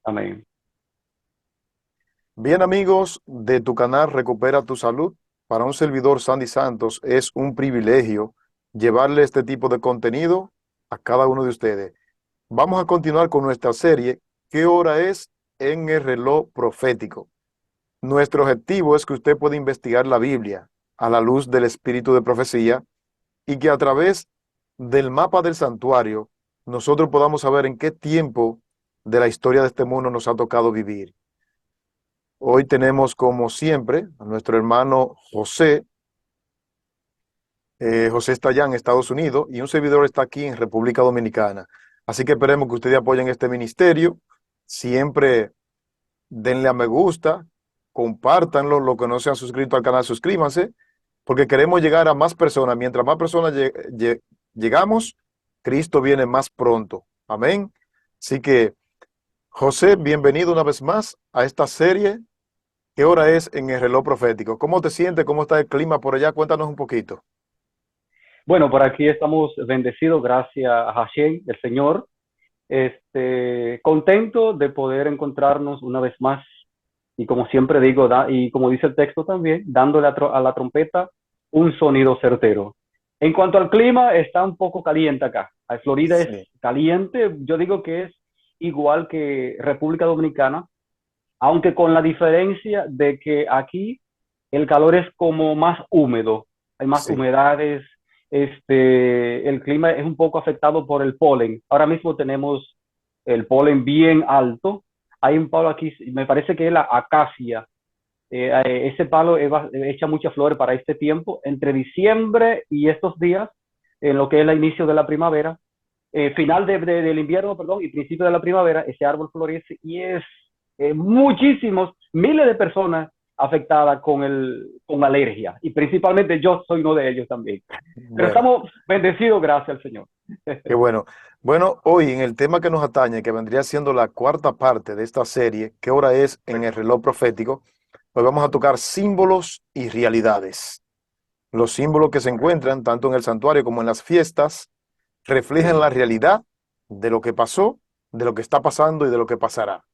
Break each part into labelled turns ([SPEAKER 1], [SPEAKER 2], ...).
[SPEAKER 1] Amén.
[SPEAKER 2] Bien, amigos de tu canal Recupera tu Salud, para un servidor Sandy Santos es un privilegio llevarle este tipo de contenido a cada uno de ustedes. Vamos a continuar con nuestra serie, ¿Qué hora es en el reloj profético? Nuestro objetivo es que usted pueda investigar la Biblia a la luz del espíritu de profecía y que a través del mapa del santuario nosotros podamos saber en qué tiempo de la historia de este mundo nos ha tocado vivir. Hoy tenemos, como siempre, a nuestro hermano José. José está allá en Estados Unidos y un servidor está aquí en República Dominicana. Así que esperemos que ustedes apoyen este ministerio. Siempre denle a me gusta, compártanlo. Los que no se han suscrito al canal, suscríbanse, porque queremos llegar a más personas. Mientras más personas llegamos, Cristo viene más pronto. Amén. Así que, José, bienvenido una vez más a esta serie. ¿Qué hora es en el reloj profético? ¿Cómo te sientes? ¿Cómo está el clima por allá? Cuéntanos un poquito.
[SPEAKER 1] Bueno, por aquí estamos bendecidos gracias a Hashem, el Señor. Contento de poder encontrarnos una vez más y como siempre digo, y como dice el texto también, dándole a la trompeta un sonido certero. En cuanto al clima, está un poco caliente acá. Florida es
[SPEAKER 2] Sí,
[SPEAKER 1] caliente, yo digo que es igual que República Dominicana, aunque con la diferencia de que aquí el calor es como más húmedo, hay más
[SPEAKER 2] sí.
[SPEAKER 1] humedades, el clima es un poco afectado por el polen. Ahora mismo tenemos el polen bien alto. Hay un palo aquí, me parece que es la acacia. Ese palo echa muchas flores para este tiempo, entre diciembre y estos días, en lo que es el inicio de la primavera, final del invierno, perdón, y principio de la primavera, ese árbol florece y es muchísimos, miles de personas afectadas con alergia. Y principalmente yo soy uno de ellos también. Pero
[SPEAKER 2] Bueno,
[SPEAKER 1] estamos bendecidos, gracias al Señor.
[SPEAKER 2] qué bueno. Bueno, hoy en el tema que nos atañe, que vendría siendo la cuarta parte de esta serie, ¿qué hora es en el reloj profético? Pues vamos a tocar símbolos y realidades. Los símbolos que se encuentran tanto en el santuario como en las fiestas reflejan
[SPEAKER 1] Sí,
[SPEAKER 2] la realidad de lo que pasó, de lo que está pasando y de lo que pasará.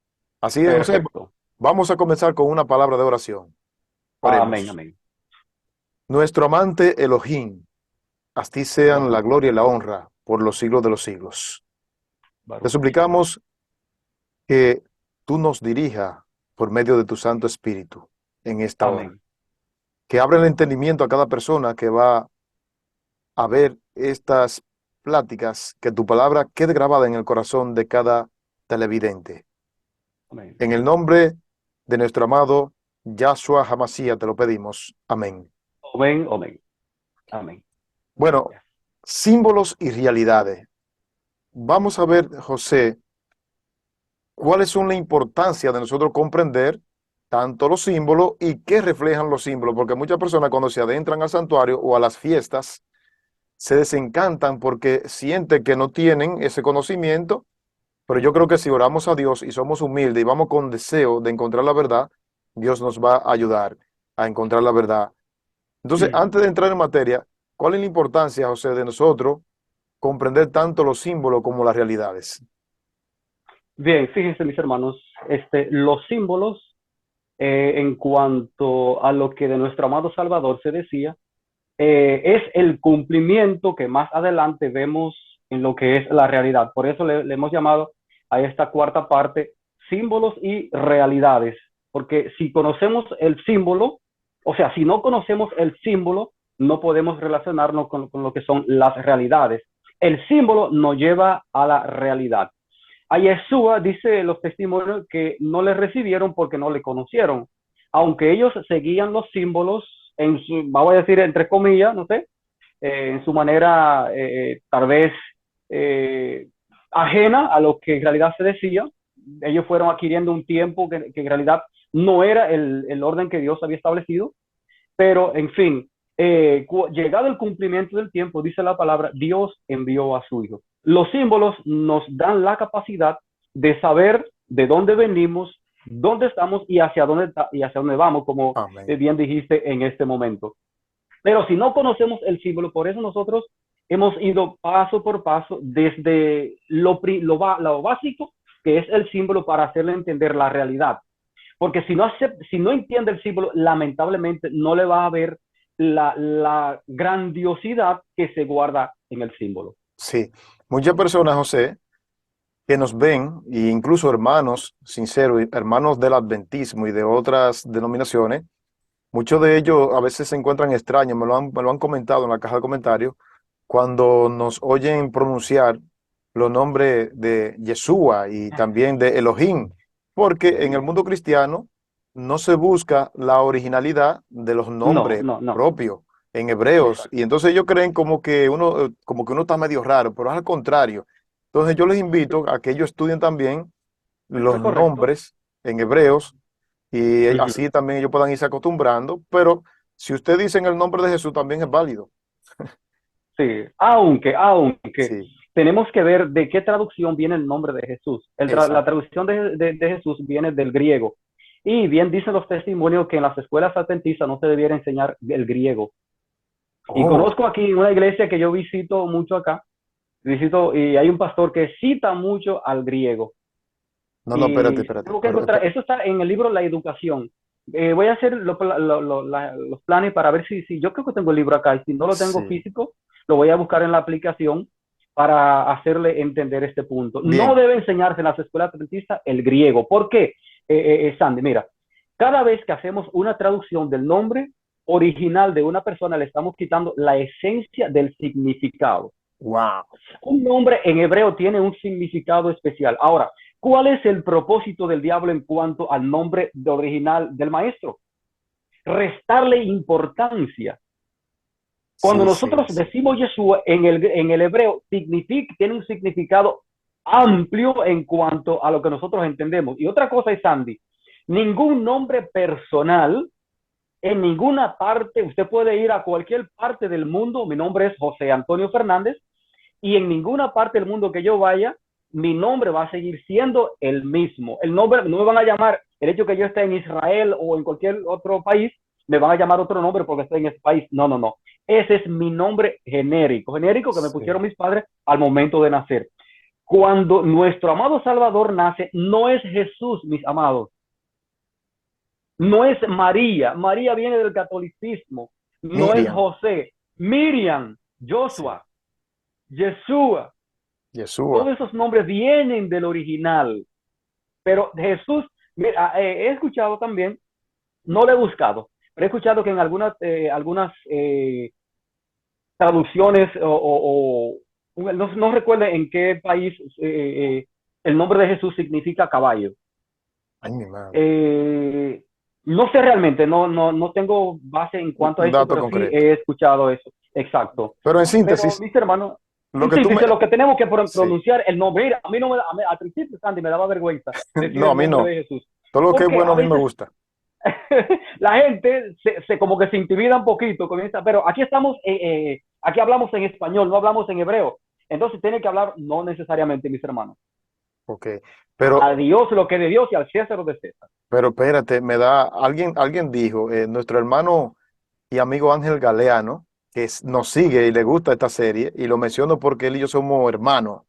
[SPEAKER 2] Así que, José,
[SPEAKER 1] perfecto.
[SPEAKER 2] vamos a comenzar con una palabra de oración.
[SPEAKER 1] Amén,
[SPEAKER 2] Oremos.
[SPEAKER 1] amén.
[SPEAKER 2] Nuestro amante Elohim, a ti sean la
[SPEAKER 1] Baruch,
[SPEAKER 2] gloria y la honra por los siglos de los siglos. Te
[SPEAKER 1] Baruch Hashem.
[SPEAKER 2] suplicamos que tú nos dirijas por medio de tu Santo Espíritu en esta hora.
[SPEAKER 1] Amén.
[SPEAKER 2] Que abra el entendimiento a cada persona que va a ver estas pláticas, que tu palabra quede grabada en el corazón de cada televidente.
[SPEAKER 1] Amén.
[SPEAKER 2] En el nombre de nuestro amado Yahshua Hamashiach te lo pedimos. Amén.
[SPEAKER 1] Amén, amén. Amén.
[SPEAKER 2] Bueno,
[SPEAKER 1] Yes.
[SPEAKER 2] símbolos y realidades. Vamos a ver, José, cuáles son la importancia de nosotros comprender tanto los símbolos y qué reflejan los símbolos, porque muchas personas cuando se adentran al santuario o a las fiestas se desencantan porque sienten que no tienen ese conocimiento, pero yo creo que si oramos a Dios y somos humildes y vamos con deseo de encontrar la verdad, Dios nos va a ayudar a encontrar la verdad. Entonces, antes de entrar en materia, ¿cuál es la importancia, José, de nosotros comprender tanto los símbolos como las realidades?
[SPEAKER 1] Bien, fíjense mis hermanos, los símbolos en cuanto a lo que de nuestro amado Salvador se decía, es el cumplimiento que más adelante vemos en lo que es la realidad. Por eso le hemos llamado a esta cuarta parte símbolos y realidades, porque si conocemos el símbolo, o sea, si no conocemos el símbolo, no podemos relacionarnos con lo que son las realidades. El símbolo nos lleva a la realidad. A Yeshua dice los testimonios que no le recibieron porque no le conocieron, aunque ellos seguían los símbolos en su, vamos a decir entre comillas, no sé, en su manera tal vez eh, ajena a lo que en realidad se decía. Ellos fueron adquiriendo un tiempo que en realidad no era el orden que Dios había establecido, pero en fin, llegado el cumplimiento del tiempo, dice la palabra, Dios envió a su Hijo. Los símbolos nos dan la capacidad de saber de dónde venimos, dónde estamos y hacia dónde vamos, como
[SPEAKER 2] Amén.
[SPEAKER 1] bien dijiste en este momento. Pero si no conocemos el símbolo, por eso nosotros hemos ido paso por paso desde lo básico que es el símbolo para hacerle entender la realidad. Porque si no entiende el símbolo, lamentablemente no le va a ver la grandiosidad que se guarda en el símbolo.
[SPEAKER 2] Sí, muchas personas, José, que nos ven, e incluso hermanos sinceros, hermanos del adventismo y de otras denominaciones, muchos de ellos a veces se encuentran extraños, me lo han comentado en la caja de comentarios, cuando nos oyen pronunciar los nombres de Yeshua y también de Elohim, porque en el mundo cristiano no se busca la originalidad de los
[SPEAKER 1] No,
[SPEAKER 2] nombres
[SPEAKER 1] no, no.
[SPEAKER 2] propios en hebreos, y
[SPEAKER 1] Exacto.
[SPEAKER 2] entonces ellos creen como que uno está medio raro, pero es al contrario. Entonces yo les invito a que ellos estudien también
[SPEAKER 1] Eso es
[SPEAKER 2] los
[SPEAKER 1] correcto.
[SPEAKER 2] nombres en hebreos y
[SPEAKER 1] Ujú.
[SPEAKER 2] así también ellos puedan irse acostumbrando, pero si usted dice en el nombre de Jesús también es válido.
[SPEAKER 1] Sí, aunque
[SPEAKER 2] Sí,
[SPEAKER 1] tenemos que ver de qué traducción viene el nombre de Jesús. La
[SPEAKER 2] exacto.
[SPEAKER 1] traducción de Jesús viene del griego. Y bien dicen los testimonios que en las escuelas adventistas no se debiera enseñar el griego. Y
[SPEAKER 2] Oh,
[SPEAKER 1] conozco aquí una iglesia que yo visito mucho acá, visito y hay un pastor que cita mucho al griego.
[SPEAKER 2] no, no, espérate,
[SPEAKER 1] Y
[SPEAKER 2] espérate.
[SPEAKER 1] tengo que encontrar, eso está en el libro La Educación. Voy a hacer los planes para ver si yo creo que tengo el libro acá y si no lo tengo
[SPEAKER 2] Sí,
[SPEAKER 1] físico, lo voy a buscar en la aplicación para hacerle entender este punto. No
[SPEAKER 2] bien,
[SPEAKER 1] debe enseñarse en las escuelas adventistas el griego. ¿Por qué? Sandy, mira, cada vez que hacemos una traducción del nombre original de una persona, le estamos quitando la esencia del significado.
[SPEAKER 2] wow.
[SPEAKER 1] Un nombre en hebreo tiene un significado especial. Ahora, ¿cuál es el propósito del diablo en cuanto al nombre de original del maestro? Restarle importancia. Cuando
[SPEAKER 2] Sí, sí,
[SPEAKER 1] nosotros
[SPEAKER 2] sí.
[SPEAKER 1] decimos Yeshua en el hebreo, tiene un significado amplio en cuanto a lo que nosotros entendemos. Y otra cosa es, Sandy, ningún nombre personal en ninguna parte, usted puede ir a cualquier parte del mundo, mi nombre es José Antonio Fernández, y en ninguna parte del mundo que yo vaya, mi nombre va a seguir siendo el mismo. El nombre no me van a llamar, el hecho que yo esté en Israel o en cualquier otro país, me van a llamar otro nombre porque estoy en ese país. No, no, no. Ese es mi nombre genérico que me pusieron
[SPEAKER 2] Sí,
[SPEAKER 1] mis padres al momento de nacer. Cuando nuestro amado Salvador nace, no es Jesús, mis amados, no es María. María viene del catolicismo, no es
[SPEAKER 2] Miriam,
[SPEAKER 1] José. Miriam,
[SPEAKER 2] sí,
[SPEAKER 1] Joshua, Yeshua,
[SPEAKER 2] Yeshua.
[SPEAKER 1] todos esos nombres vienen del original, pero Jesús, mira, he escuchado también, no lo he buscado, pero he escuchado que en algunas traducciones no recuerdo en qué país el nombre de Jesús significa caballo.
[SPEAKER 2] Ay, mi madre.
[SPEAKER 1] Eh, no sé realmente, no tengo base en cuanto a
[SPEAKER 2] Un
[SPEAKER 1] eso,
[SPEAKER 2] dato
[SPEAKER 1] pero sí
[SPEAKER 2] concreto.
[SPEAKER 1] he escuchado eso. Exacto.
[SPEAKER 2] Pero en
[SPEAKER 1] Pero,
[SPEAKER 2] síntesis,
[SPEAKER 1] mis hermanos,
[SPEAKER 2] lo
[SPEAKER 1] en
[SPEAKER 2] que tú me...
[SPEAKER 1] síntesis, lo que tenemos que
[SPEAKER 2] Sí,
[SPEAKER 1] pronunciar el nombre. Mira, a mí no me, al principio, Sandy, me daba vergüenza decir
[SPEAKER 2] no, a
[SPEAKER 1] el
[SPEAKER 2] mí
[SPEAKER 1] nombre
[SPEAKER 2] no.
[SPEAKER 1] de Jesús.
[SPEAKER 2] Todo lo que es
[SPEAKER 1] Porque
[SPEAKER 2] bueno
[SPEAKER 1] a
[SPEAKER 2] a mí me
[SPEAKER 1] veces
[SPEAKER 2] gusta.
[SPEAKER 1] la gente como que se intimida un poquito, comienza, pero aquí estamos, aquí hablamos en español, no hablamos en hebreo. Entonces tiene que hablar, no necesariamente, mis hermanos.
[SPEAKER 2] Ok. Pero,
[SPEAKER 1] A Dios lo que es de Dios y al César lo de César.
[SPEAKER 2] pero espérate, alguien dijo, nuestro hermano y amigo Ángel Galeano, que nos sigue y le gusta esta serie, y lo menciono porque él y yo somos hermanos,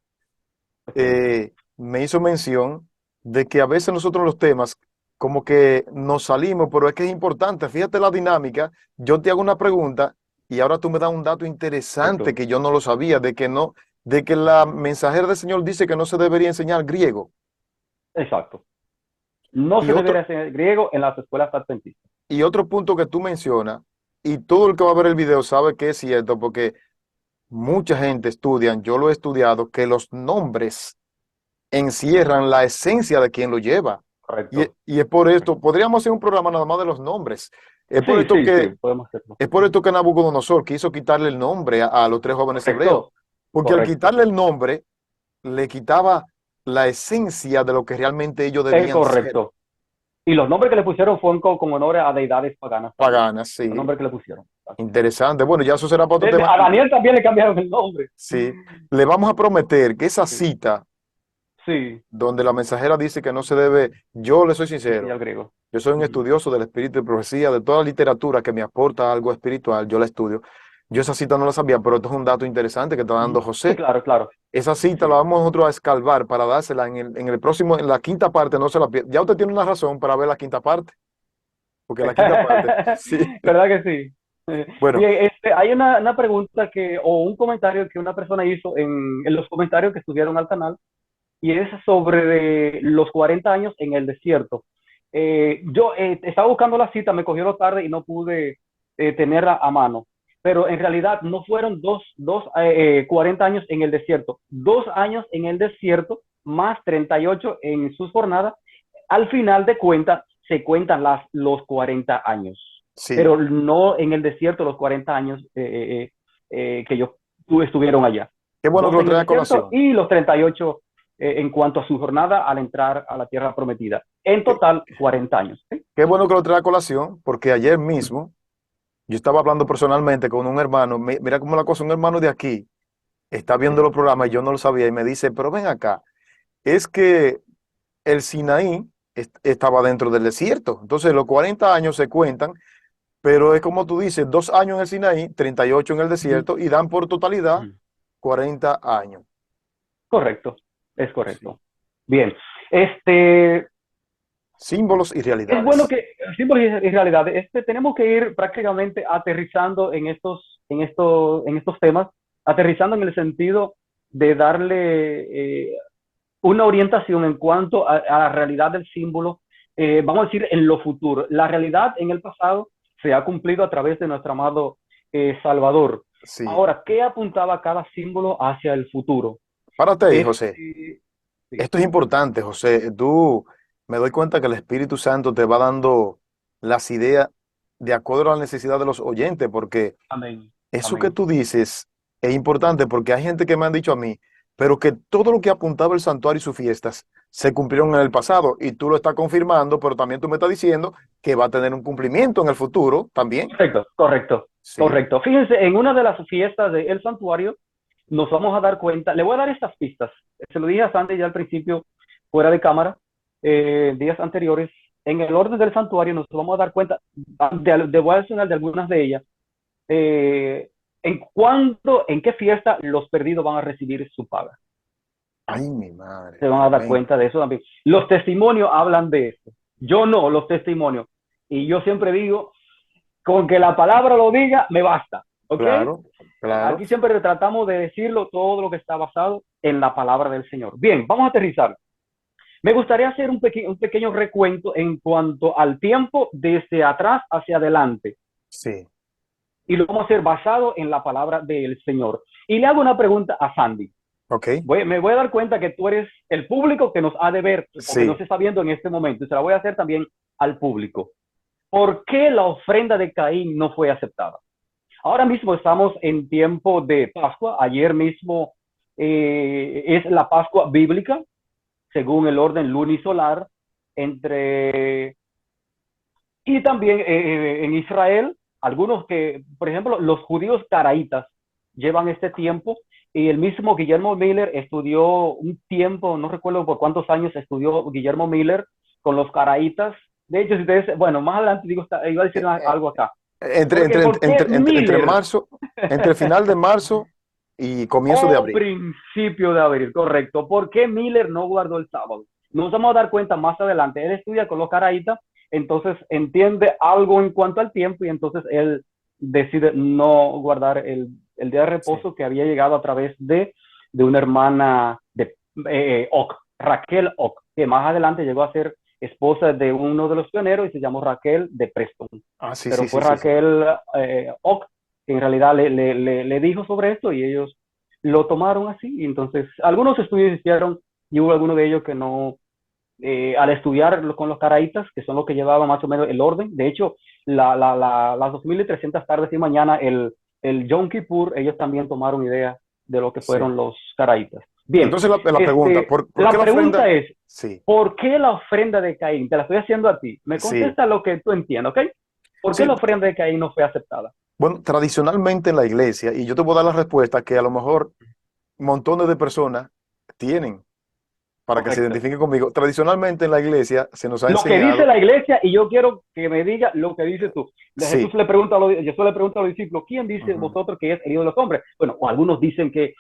[SPEAKER 1] Okay.
[SPEAKER 2] me hizo mención de que a veces nosotros los temas como que nos salimos, pero es que es importante. Fíjate la dinámica. Yo te hago una pregunta y ahora tú me das un dato interesante
[SPEAKER 1] Perfecto.
[SPEAKER 2] que yo no lo sabía, de que la mensajera del Señor dice que no se debería enseñar griego.
[SPEAKER 1] Exacto. No
[SPEAKER 2] Y
[SPEAKER 1] se debería
[SPEAKER 2] otro,
[SPEAKER 1] enseñar griego en las escuelas adventistas.
[SPEAKER 2] y otro punto que tú mencionas, y todo el que va a ver el video sabe que es cierto, porque mucha gente estudia, yo lo he estudiado, que los nombres encierran la esencia de quien lo lleva.
[SPEAKER 1] Correcto.
[SPEAKER 2] Y es por esto, podríamos hacer un programa nada más de los nombres. Es por
[SPEAKER 1] Sí,
[SPEAKER 2] esto
[SPEAKER 1] sí, sí,
[SPEAKER 2] que,
[SPEAKER 1] podemos hacerlo.
[SPEAKER 2] es por esto que Nabucodonosor quiso quitarle el nombre a los tres jóvenes hebreos,
[SPEAKER 1] Correcto.
[SPEAKER 2] porque al
[SPEAKER 1] Correcto.
[SPEAKER 2] quitarle el nombre, le quitaba la esencia de lo que realmente ellos debían ser.
[SPEAKER 1] Correcto. Y los nombres que le pusieron fueron con honor a deidades paganas también.
[SPEAKER 2] Paganas,
[SPEAKER 1] Los
[SPEAKER 2] sí.
[SPEAKER 1] nombres que le pusieron.
[SPEAKER 2] Interesante. Bueno, ya eso será para otro tema.
[SPEAKER 1] A Daniel también le cambiaron el nombre.
[SPEAKER 2] Sí. Le vamos a prometer que esa
[SPEAKER 1] Sí,
[SPEAKER 2] cita
[SPEAKER 1] sí,
[SPEAKER 2] donde la mensajera dice que no se debe, yo le soy
[SPEAKER 1] enseñar
[SPEAKER 2] sincero.
[SPEAKER 1] el griego.
[SPEAKER 2] Yo soy un
[SPEAKER 1] Ujú.
[SPEAKER 2] estudioso del espíritu de profecía, de toda literatura que me aporta algo espiritual, yo la estudio. Yo esa cita no la sabía, pero esto es un dato interesante que está dando
[SPEAKER 1] Ujú. Sí,
[SPEAKER 2] José.
[SPEAKER 1] claro, claro.
[SPEAKER 2] Esa cita la
[SPEAKER 1] Sí.
[SPEAKER 2] vamos nosotros a escalvar para dársela en el próximo, en la quinta parte, no se la pierda. Ya usted tiene una razón para ver la quinta parte, porque la quinta parte, sí.
[SPEAKER 1] ¿Verdad que sí?
[SPEAKER 2] Bueno,
[SPEAKER 1] Bien, hay una pregunta o un comentario que una persona hizo en los comentarios que estuvieron al canal, y es sobre los 40 años en el desierto. Yo estaba buscando la cita, me cogió la tarde y no pude tenerla a mano, pero en realidad no fueron 40 años en el desierto, 2 años en el desierto más 38 en sus jornadas. Al final de cuentas se cuentan los 40 años,
[SPEAKER 2] sí.
[SPEAKER 1] pero no en el desierto los 40 años que ellos estuvieron allá.
[SPEAKER 2] Qué bueno que
[SPEAKER 1] Dos
[SPEAKER 2] lo
[SPEAKER 1] en el
[SPEAKER 2] trae a
[SPEAKER 1] desierto
[SPEAKER 2] colación.
[SPEAKER 1] y los 38 en cuanto a su jornada al entrar a la tierra prometida. En
[SPEAKER 2] Qué,
[SPEAKER 1] total, 40 años. ¿Sí?
[SPEAKER 2] qué bueno que lo trae a colación, porque ayer mismo yo estaba hablando personalmente con un hermano. Mira cómo la cosa, un hermano de aquí está viendo
[SPEAKER 1] Sí.
[SPEAKER 2] los programas y yo no lo sabía y me dice, pero ven acá, es que el Sinaí estaba dentro del desierto. Entonces los 40 años se cuentan, pero es como tú dices, 2 años en el Sinaí, 38 en el
[SPEAKER 1] Uh -huh.
[SPEAKER 2] desierto y dan por
[SPEAKER 1] Uh
[SPEAKER 2] totalidad
[SPEAKER 1] -huh.
[SPEAKER 2] 40 años.
[SPEAKER 1] Correcto, es
[SPEAKER 2] Sí.
[SPEAKER 1] correcto. Bien, este,
[SPEAKER 2] Símbolos y
[SPEAKER 1] es bueno
[SPEAKER 2] realidades.
[SPEAKER 1] que, símbolos y realidad, tenemos que ir prácticamente aterrizando en estos temas, aterrizando en el sentido de darle una orientación en cuanto a la realidad del símbolo, vamos a decir, en lo futuro. La realidad en el pasado se ha cumplido a través de nuestro amado Salvador.
[SPEAKER 2] Sí.
[SPEAKER 1] Ahora, ¿qué apuntaba cada símbolo hacia el futuro?
[SPEAKER 2] Párate ahí, José.
[SPEAKER 1] Este, sí,
[SPEAKER 2] Esto es importante, José. Me doy cuenta que el Espíritu Santo te va dando las ideas de acuerdo a la necesidad de los oyentes, porque
[SPEAKER 1] amén,
[SPEAKER 2] eso que
[SPEAKER 1] amén.
[SPEAKER 2] tú dices es importante porque hay gente que me han dicho a mí, pero que todo lo que apuntaba el santuario y sus fiestas se cumplieron en el pasado y tú lo estás confirmando, pero también tú me estás diciendo que va a tener un cumplimiento en el futuro también.
[SPEAKER 1] Correcto, correcto,
[SPEAKER 2] Sí,
[SPEAKER 1] correcto. Fíjense, en una de las fiestas del santuario nos vamos a dar cuenta, le voy a dar estas pistas, se lo dije a Sandy ya al principio, fuera de cámara, días anteriores, en el orden del santuario nos vamos a dar cuenta, voy a mencionar de algunas de ellas, eh, en qué fiesta los perdidos van a recibir su paga.
[SPEAKER 2] ay, mi madre,
[SPEAKER 1] Se van a dar
[SPEAKER 2] tremendo.
[SPEAKER 1] cuenta de eso también. Los testimonios hablan de esto. Yo no, los testimonios. Y yo siempre digo, con que la palabra lo diga, me basta. ¿Ok?
[SPEAKER 2] Claro, claro.
[SPEAKER 1] Aquí siempre tratamos de decirlo todo lo que está basado en la palabra del Señor. Bien, vamos a aterrizar. Me gustaría hacer un pequeño recuento en cuanto al tiempo desde atrás hacia adelante.
[SPEAKER 2] Sí,
[SPEAKER 1] Y lo vamos a hacer basado en la palabra del Señor. Y le hago una pregunta a Sandy.
[SPEAKER 2] ok,
[SPEAKER 1] Me voy a dar cuenta que tú eres el público que nos ha de ver o que nos
[SPEAKER 2] sí.
[SPEAKER 1] está viendo en este momento. Y se la voy a hacer también al público. ¿Por qué la ofrenda de Caín no fue aceptada? Ahora mismo estamos en tiempo de Pascua. Ayer mismo es la Pascua bíblica, según el orden lunisolar. Entre Y también en Israel, algunos que, por ejemplo, los judíos caraítas llevan este tiempo, y el mismo Guillermo Miller estudió un tiempo, no recuerdo por cuántos años estudió Guillermo Miller con los caraítas. De hecho, si ustedes, bueno, más adelante digo, iba a decir
[SPEAKER 2] Eh, eh,
[SPEAKER 1] algo acá.
[SPEAKER 2] Entre,
[SPEAKER 1] Porque,
[SPEAKER 2] entre,
[SPEAKER 1] ¿por qué
[SPEAKER 2] entre
[SPEAKER 1] Miller?
[SPEAKER 2] marzo, entre final de marzo y comienzo de
[SPEAKER 1] O
[SPEAKER 2] abril.
[SPEAKER 1] principio de abril, correcto. ¿Por qué Miller no guardó el sábado? Nos vamos a dar cuenta más adelante. Él estudia con los caraítas, entonces entiende algo en cuanto al tiempo y entonces él decide no guardar el día de
[SPEAKER 2] Sí.
[SPEAKER 1] reposo que había llegado a través de una hermana de Oc, Raquel Oc, que más adelante llegó a ser esposa de uno de los pioneros y se llamó Raquel de Preston.
[SPEAKER 2] Ah, sí,
[SPEAKER 1] Pero
[SPEAKER 2] sí,
[SPEAKER 1] fue
[SPEAKER 2] sí, sí, sí.
[SPEAKER 1] Raquel Oc que en realidad le dijo sobre esto y ellos lo tomaron así. Y entonces, algunos estudios hicieron y hubo algunos de ellos que no, al estudiar con los caraítas, que son los que llevaban más o menos el orden. De hecho, las 2300 tardes y mañana, el Yom Kippur, ellos también tomaron idea de lo que
[SPEAKER 2] Sí.
[SPEAKER 1] fueron los caraítas. Bien,
[SPEAKER 2] Entonces la pregunta, ¿por qué
[SPEAKER 1] la
[SPEAKER 2] la
[SPEAKER 1] pregunta
[SPEAKER 2] ofrenda?
[SPEAKER 1] es,
[SPEAKER 2] Sí,
[SPEAKER 1] ¿por qué la ofrenda de Caín? Te la estoy haciendo a ti. Me
[SPEAKER 2] sí,
[SPEAKER 1] contesta lo que tú entiendes, ¿ok? ¿Por qué
[SPEAKER 2] sí.
[SPEAKER 1] la ofrenda de Caín no fue aceptada?
[SPEAKER 2] Bueno, tradicionalmente en la iglesia, y yo te voy a dar la respuesta que a lo mejor montones de personas tienen. para que se
[SPEAKER 1] Correcto.
[SPEAKER 2] identifiquen conmigo. Tradicionalmente en la iglesia se nos ha
[SPEAKER 1] Lo que dice
[SPEAKER 2] enseñado,
[SPEAKER 1] la iglesia y yo quiero que me diga lo que dices tú.
[SPEAKER 2] sí,
[SPEAKER 1] Jesús le pregunta a los discípulos, ¿quién dice
[SPEAKER 2] ujú.
[SPEAKER 1] vosotros que es el Hijo de los hombres? Bueno, o algunos dicen que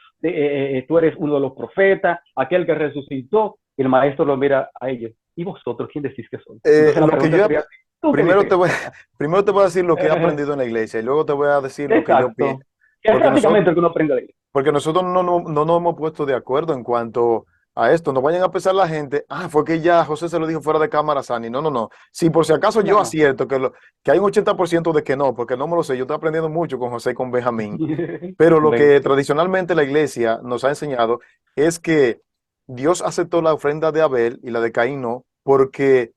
[SPEAKER 1] tú eres uno de los profetas, aquel que resucitó, y el maestro lo mira a ellos. ¿Y vosotros quién decís que son? Entonces la
[SPEAKER 2] Lo que
[SPEAKER 1] pregunta
[SPEAKER 2] yo,
[SPEAKER 1] sería, ¿tú qué
[SPEAKER 2] primero
[SPEAKER 1] dices?
[SPEAKER 2] te voy, primero te voy a decir lo que he aprendido en la iglesia y luego te voy a decir lo que yo pienso.
[SPEAKER 1] Exacto. Que es
[SPEAKER 2] Porque
[SPEAKER 1] prácticamente
[SPEAKER 2] nosotros,
[SPEAKER 1] lo que uno aprende de la iglesia.
[SPEAKER 2] porque nosotros no nos hemos puesto de acuerdo en cuanto a esto. No vayan a pensar la gente, fue que ya José se lo dijo fuera de cámara, Sani. No, no, no. Si por si acaso
[SPEAKER 1] No,
[SPEAKER 2] yo
[SPEAKER 1] no.
[SPEAKER 2] acierto que hay un 80% de que no, porque no me lo sé, yo estoy aprendiendo mucho con José y con Benjamín. Pero lo
[SPEAKER 1] Ven.
[SPEAKER 2] que tradicionalmente la iglesia nos ha enseñado es que Dios aceptó la ofrenda de Abel y la de Caín no, porque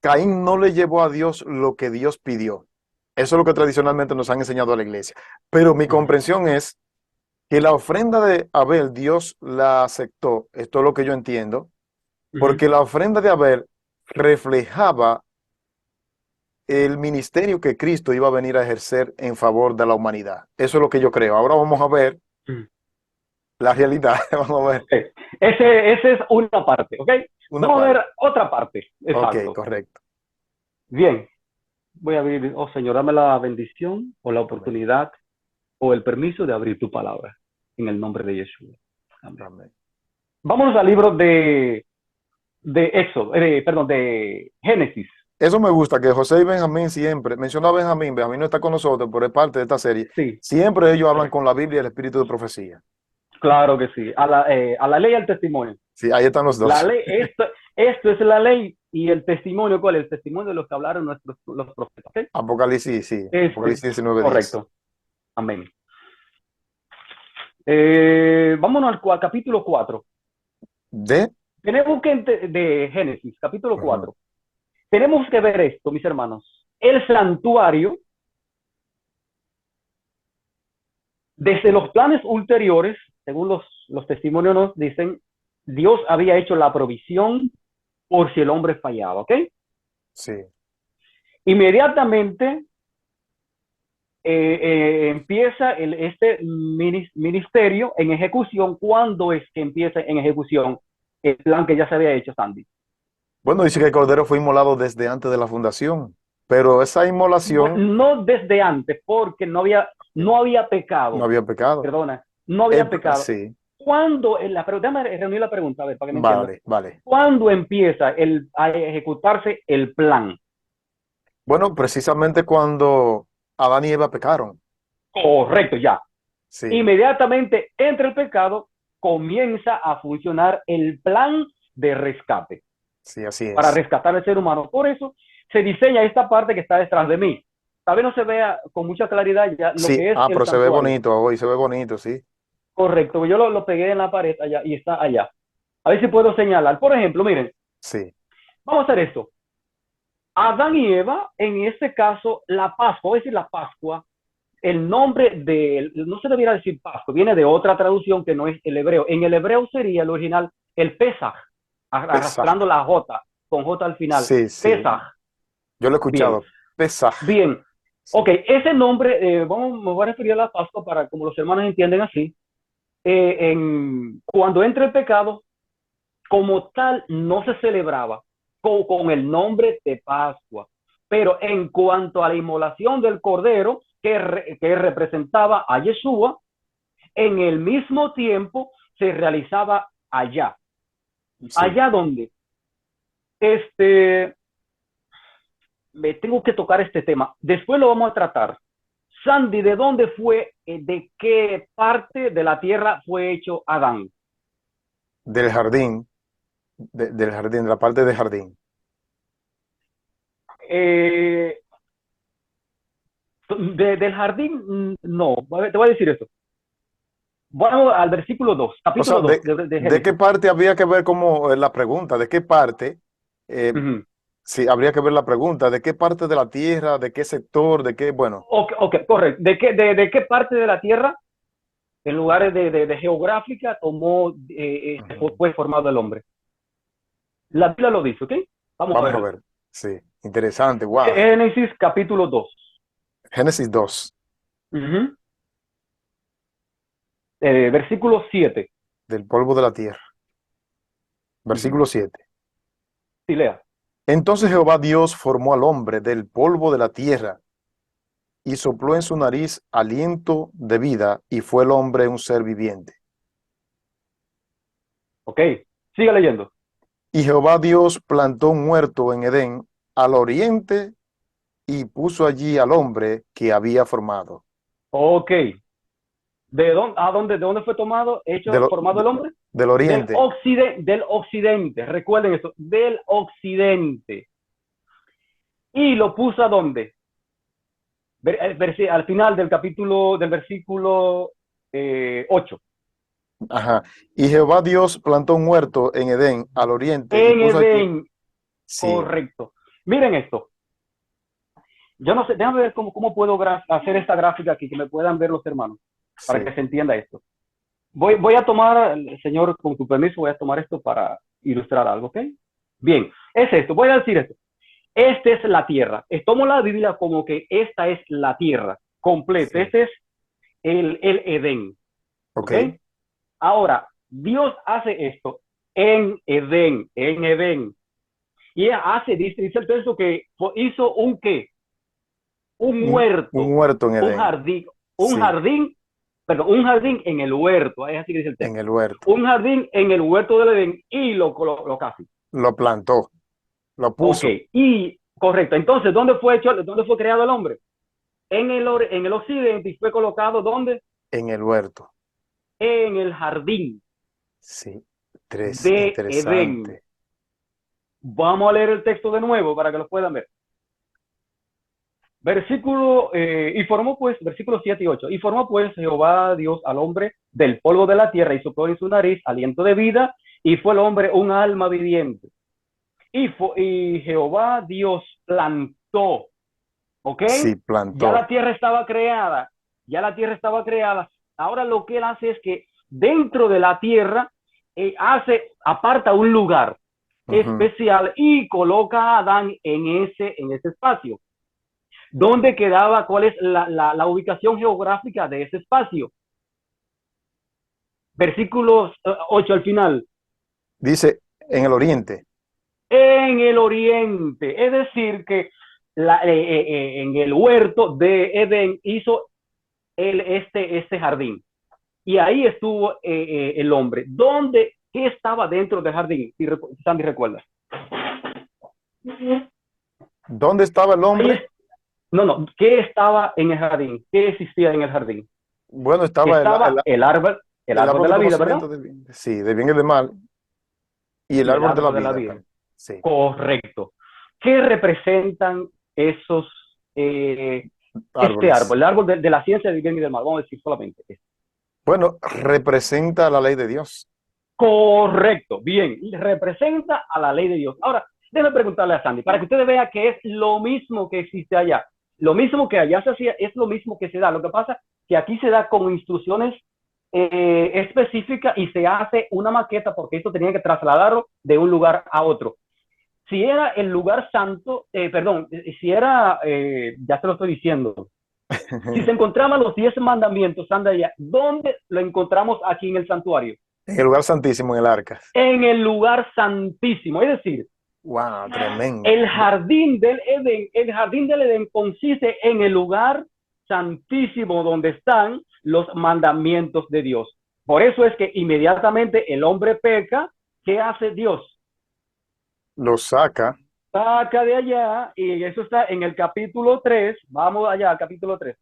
[SPEAKER 2] Caín no le llevó a Dios lo que Dios pidió. Eso es lo que tradicionalmente nos han enseñado a la iglesia. Pero mi comprensión es que la ofrenda de Abel Dios la aceptó, esto es lo que yo entiendo,
[SPEAKER 1] Ujú.
[SPEAKER 2] porque la ofrenda de Abel reflejaba el ministerio que Cristo iba a venir a ejercer en favor de la humanidad. Eso es lo que yo creo. Ahora vamos a ver
[SPEAKER 1] Ujú.
[SPEAKER 2] la realidad. Vamos a ver
[SPEAKER 1] Ok. Ese es una parte, ¿ok?
[SPEAKER 2] una
[SPEAKER 1] Vamos a
[SPEAKER 2] parte.
[SPEAKER 1] ver otra parte.
[SPEAKER 2] Ok,
[SPEAKER 1] Exacto.
[SPEAKER 2] correcto.
[SPEAKER 1] Bien. Voy a abrir, oh Señor, dame la bendición o la
[SPEAKER 2] Amén.
[SPEAKER 1] oportunidad o el permiso de abrir tu palabra en el nombre de Jesús. Amén.
[SPEAKER 2] Amén.
[SPEAKER 1] Vámonos al libro de Éxodo, perdón, de Génesis.
[SPEAKER 2] Eso me gusta, que José y Benjamín siempre, mencionó a Benjamín, Benjamín no está con nosotros, pero es parte de esta serie.
[SPEAKER 1] Sí,
[SPEAKER 2] Siempre ellos hablan
[SPEAKER 1] correcto.
[SPEAKER 2] con la Biblia y el espíritu de profecía.
[SPEAKER 1] Claro que sí. A la ley y al testimonio.
[SPEAKER 2] Sí, ahí están los
[SPEAKER 1] La
[SPEAKER 2] dos.
[SPEAKER 1] ley, esto es la ley y el testimonio, ¿cuál es? El testimonio de los que hablaron los profetas. ¿Ok?
[SPEAKER 2] Apocalipsis, sí. Apocalipsis 19:10.
[SPEAKER 1] Correcto. Amén. Vámonos al capítulo 4.
[SPEAKER 2] De.
[SPEAKER 1] Tenemos que, de Génesis, capítulo
[SPEAKER 2] Ujú.
[SPEAKER 1] 4. Tenemos que ver esto, mis hermanos. El santuario, desde los planes ulteriores, según los testimonios nos dicen, Dios había hecho la provisión por si el hombre fallaba, ¿ok?
[SPEAKER 2] Sí,
[SPEAKER 1] Inmediatamente empieza este ministerio en ejecución. ¿Cuándo es que empieza en ejecución el plan que ya se había hecho, Sandy?
[SPEAKER 2] bueno, dice que el Cordero fue inmolado desde antes de la fundación, pero esa
[SPEAKER 1] Bueno,
[SPEAKER 2] inmolación,
[SPEAKER 1] no desde antes, porque no había
[SPEAKER 2] no
[SPEAKER 1] pecado.
[SPEAKER 2] había pecado.
[SPEAKER 1] Perdona, no había pecado.
[SPEAKER 2] Sí,
[SPEAKER 1] ¿Cuándo, déjame reunir la pregunta, a ver, para que me entiendas.
[SPEAKER 2] vale, vale.
[SPEAKER 1] ¿Cuándo empieza a ejecutarse el plan?
[SPEAKER 2] Bueno, precisamente cuando Adán y Eva pecaron.
[SPEAKER 1] Correcto, ya.
[SPEAKER 2] Sí,
[SPEAKER 1] Inmediatamente entre el pecado, comienza a funcionar el plan de rescate
[SPEAKER 2] sí, así
[SPEAKER 1] para
[SPEAKER 2] es.
[SPEAKER 1] rescatar al ser humano. Por eso se diseña esta parte que está detrás de mí. Tal vez no se vea con mucha claridad ya lo
[SPEAKER 2] Sí,
[SPEAKER 1] que es el
[SPEAKER 2] pero se ve
[SPEAKER 1] santuario.
[SPEAKER 2] bonito hoy, se ve bonito, sí.
[SPEAKER 1] Correcto, yo lo pegué en la pared allá y está allá. A ver si puedo señalar. Por ejemplo, miren,
[SPEAKER 2] Sí,
[SPEAKER 1] vamos a hacer esto. Adán y Eva, en este caso, la Pascua, voy a decir la Pascua, el nombre de, no se debiera decir Pascua, viene de otra traducción que no es el hebreo. En el hebreo sería el original el Pesaj,
[SPEAKER 2] Pesaj.
[SPEAKER 1] arrastrando la J, con J al final.
[SPEAKER 2] Sí, sí.
[SPEAKER 1] Pesaj.
[SPEAKER 2] Yo lo he
[SPEAKER 1] Bien,
[SPEAKER 2] escuchado. Pesaj.
[SPEAKER 1] bien.
[SPEAKER 2] Sí.
[SPEAKER 1] Ok, ese nombre, me voy a referir a la Pascua para como los hermanos entienden así. Cuando entra el pecado, como tal, no se celebraba con el nombre de Pascua. Pero en cuanto a la inmolación del cordero, que representaba a Yeshua, en el mismo tiempo se realizaba allá.
[SPEAKER 2] Sí.
[SPEAKER 1] Allá donde este, me tengo que tocar este tema. Después lo vamos a tratar. Sandy, ¿de dónde fue, de qué parte de la tierra fue hecho Adán?
[SPEAKER 2] Del jardín, del jardín, de la parte del jardín.
[SPEAKER 1] Eh, del jardín, no, te voy a decir esto. Vamos al versículo 2,
[SPEAKER 2] O sea,
[SPEAKER 1] capítulo 2 de
[SPEAKER 2] de qué
[SPEAKER 1] Génesis.
[SPEAKER 2] parte había que ver como la pregunta? ¿De qué parte? eh,
[SPEAKER 1] Uh -huh.
[SPEAKER 2] sí, habría que ver la pregunta. ¿De qué parte de la tierra? ¿De qué sector? ¿De qué? Bueno,
[SPEAKER 1] Okay, correcto. ¿De qué parte de la tierra, en lugares de geográfica,
[SPEAKER 2] ujú.
[SPEAKER 1] fue formado el hombre? La Biblia lo dice, ¿ok? Vamos a
[SPEAKER 2] Vamos a
[SPEAKER 1] verlo.
[SPEAKER 2] ver. Sí, interesante. Wow.
[SPEAKER 1] Génesis capítulo 2.
[SPEAKER 2] Génesis 2,
[SPEAKER 1] Uh -huh. Versículo 7.
[SPEAKER 2] del polvo de la tierra.
[SPEAKER 1] Ujú.
[SPEAKER 2] Versículo 7.
[SPEAKER 1] Sí, lea.
[SPEAKER 2] Entonces Jehová Dios formó al hombre del polvo de la tierra y sopló en su nariz aliento de vida, y fue el hombre un ser viviente.
[SPEAKER 1] Ok, siga leyendo.
[SPEAKER 2] Y Jehová Dios plantó un huerto en Edén al oriente y puso allí al hombre que había formado.
[SPEAKER 1] Ok, de dónde fue tomado,
[SPEAKER 2] Del,
[SPEAKER 1] hecho,
[SPEAKER 2] o-
[SPEAKER 1] formado el hombre?
[SPEAKER 2] del oriente.
[SPEAKER 1] Del occidente, recuerden eso, del occidente. ¿Y lo puso a dónde? Al final del capítulo, del versículo 8.
[SPEAKER 2] Ajá. Y Jehová Dios plantó un huerto en Edén al oriente y
[SPEAKER 1] En
[SPEAKER 2] puso allí.
[SPEAKER 1] Edén,
[SPEAKER 2] Sí,
[SPEAKER 1] correcto. Miren esto. Yo no sé, déjame ver cómo puedo hacer esta gráfica aquí, que me puedan ver los hermanos, para que
[SPEAKER 2] sí,
[SPEAKER 1] se entienda esto. Voy a tomar, señor, con tu permiso, voy a tomar esto para ilustrar algo, ¿ok? Bien, es esto, voy a decir esto. Esta es la tierra. Tomo la Biblia como que esta es la tierra completa.
[SPEAKER 2] sí.
[SPEAKER 1] Este es el Edén,
[SPEAKER 2] Ok,
[SPEAKER 1] ¿ok? Ahora, Dios hace esto en Edén. Y dice el texto que hizo un qué,
[SPEAKER 2] un huerto en
[SPEAKER 1] un
[SPEAKER 2] Edén.
[SPEAKER 1] jardín, un
[SPEAKER 2] Sí,
[SPEAKER 1] jardín, perdón, un jardín en el huerto, es así que dice el
[SPEAKER 2] en
[SPEAKER 1] texto.
[SPEAKER 2] el huerto.
[SPEAKER 1] Un jardín en el huerto del Edén y lo casi.
[SPEAKER 2] Lo plantó, lo
[SPEAKER 1] Ok,
[SPEAKER 2] puso
[SPEAKER 1] y correcto. Entonces, ¿dónde fue creado el hombre? En el occidente y fue colocado ¿dónde?
[SPEAKER 2] en el huerto.
[SPEAKER 1] En el jardín
[SPEAKER 2] Sí, tres,
[SPEAKER 1] de Edén.
[SPEAKER 2] interesante.
[SPEAKER 1] Vamos a leer el texto de nuevo para que lo puedan ver. Y formó pues, versículos 7 y 8. Y formó pues Jehová Dios al hombre del polvo de la tierra y sopló en su nariz aliento de vida y fue el hombre un alma viviente. Y Jehová Dios plantó, ¿ok?
[SPEAKER 2] Sí,
[SPEAKER 1] Ya
[SPEAKER 2] plantó.
[SPEAKER 1] la tierra estaba creada, ya la tierra estaba creada. Ahora lo que él hace es que dentro de la tierra aparta un lugar
[SPEAKER 2] Ujú.
[SPEAKER 1] especial y coloca a Adán en ese espacio. ¿Dónde quedaba? ¿Cuál es la ubicación geográfica de ese espacio? Versículos 8 al final.
[SPEAKER 2] Dice, en el oriente.
[SPEAKER 1] En el oriente. Es decir, que en el huerto de Edén hizo este jardín. Y ahí estuvo el hombre. ¿Dónde? ¿Qué estaba dentro del jardín? Si Sandy recuerda.
[SPEAKER 2] ¿Dónde estaba el
[SPEAKER 1] Ahí
[SPEAKER 2] hombre?
[SPEAKER 1] es, no, no. ¿Qué estaba en el jardín? ¿Qué existía en el jardín?
[SPEAKER 2] Bueno, estaba
[SPEAKER 1] Estaba el
[SPEAKER 2] el
[SPEAKER 1] árbol
[SPEAKER 2] árbol
[SPEAKER 1] de
[SPEAKER 2] del
[SPEAKER 1] la vida, ¿verdad?
[SPEAKER 2] conocimiento del bien. Sí, del bien y del mal. Y el
[SPEAKER 1] Y el
[SPEAKER 2] árbol de la
[SPEAKER 1] árbol de la
[SPEAKER 2] vida
[SPEAKER 1] vida.
[SPEAKER 2] también. Sí.
[SPEAKER 1] Correcto. ¿Qué representan esos, este
[SPEAKER 2] Árboles.
[SPEAKER 1] árbol? El árbol de la ciencia del bien y del mal. Vamos a decir solamente.
[SPEAKER 2] Bueno, representa la ley de Dios.
[SPEAKER 1] Correcto. Bien. Representa a la ley de Dios. Ahora, déjeme preguntarle a Sandy, para que ustedes vean que es lo mismo que existe allá. Lo mismo que allá se hacía es lo mismo que se da. Lo que pasa es que aquí se da con instrucciones específicas y se hace una maqueta porque esto tenía que trasladarlo de un lugar a otro. Si era el lugar santo, perdón, si era, ya te lo estoy diciendo, si se encontraban los 10 mandamientos, anda, ¿dónde lo encontramos aquí en el santuario?
[SPEAKER 2] En el lugar santísimo, en el arca.
[SPEAKER 1] En el lugar santísimo, es decir,
[SPEAKER 2] Wow, tremendo.
[SPEAKER 1] El jardín del Edén consiste en el lugar santísimo donde están los mandamientos de Dios. Por eso es que inmediatamente el hombre peca. ¿Qué hace Dios?
[SPEAKER 2] Lo saca.
[SPEAKER 1] Saca de allá, y eso está en el capítulo 3. Vamos allá al capítulo 3.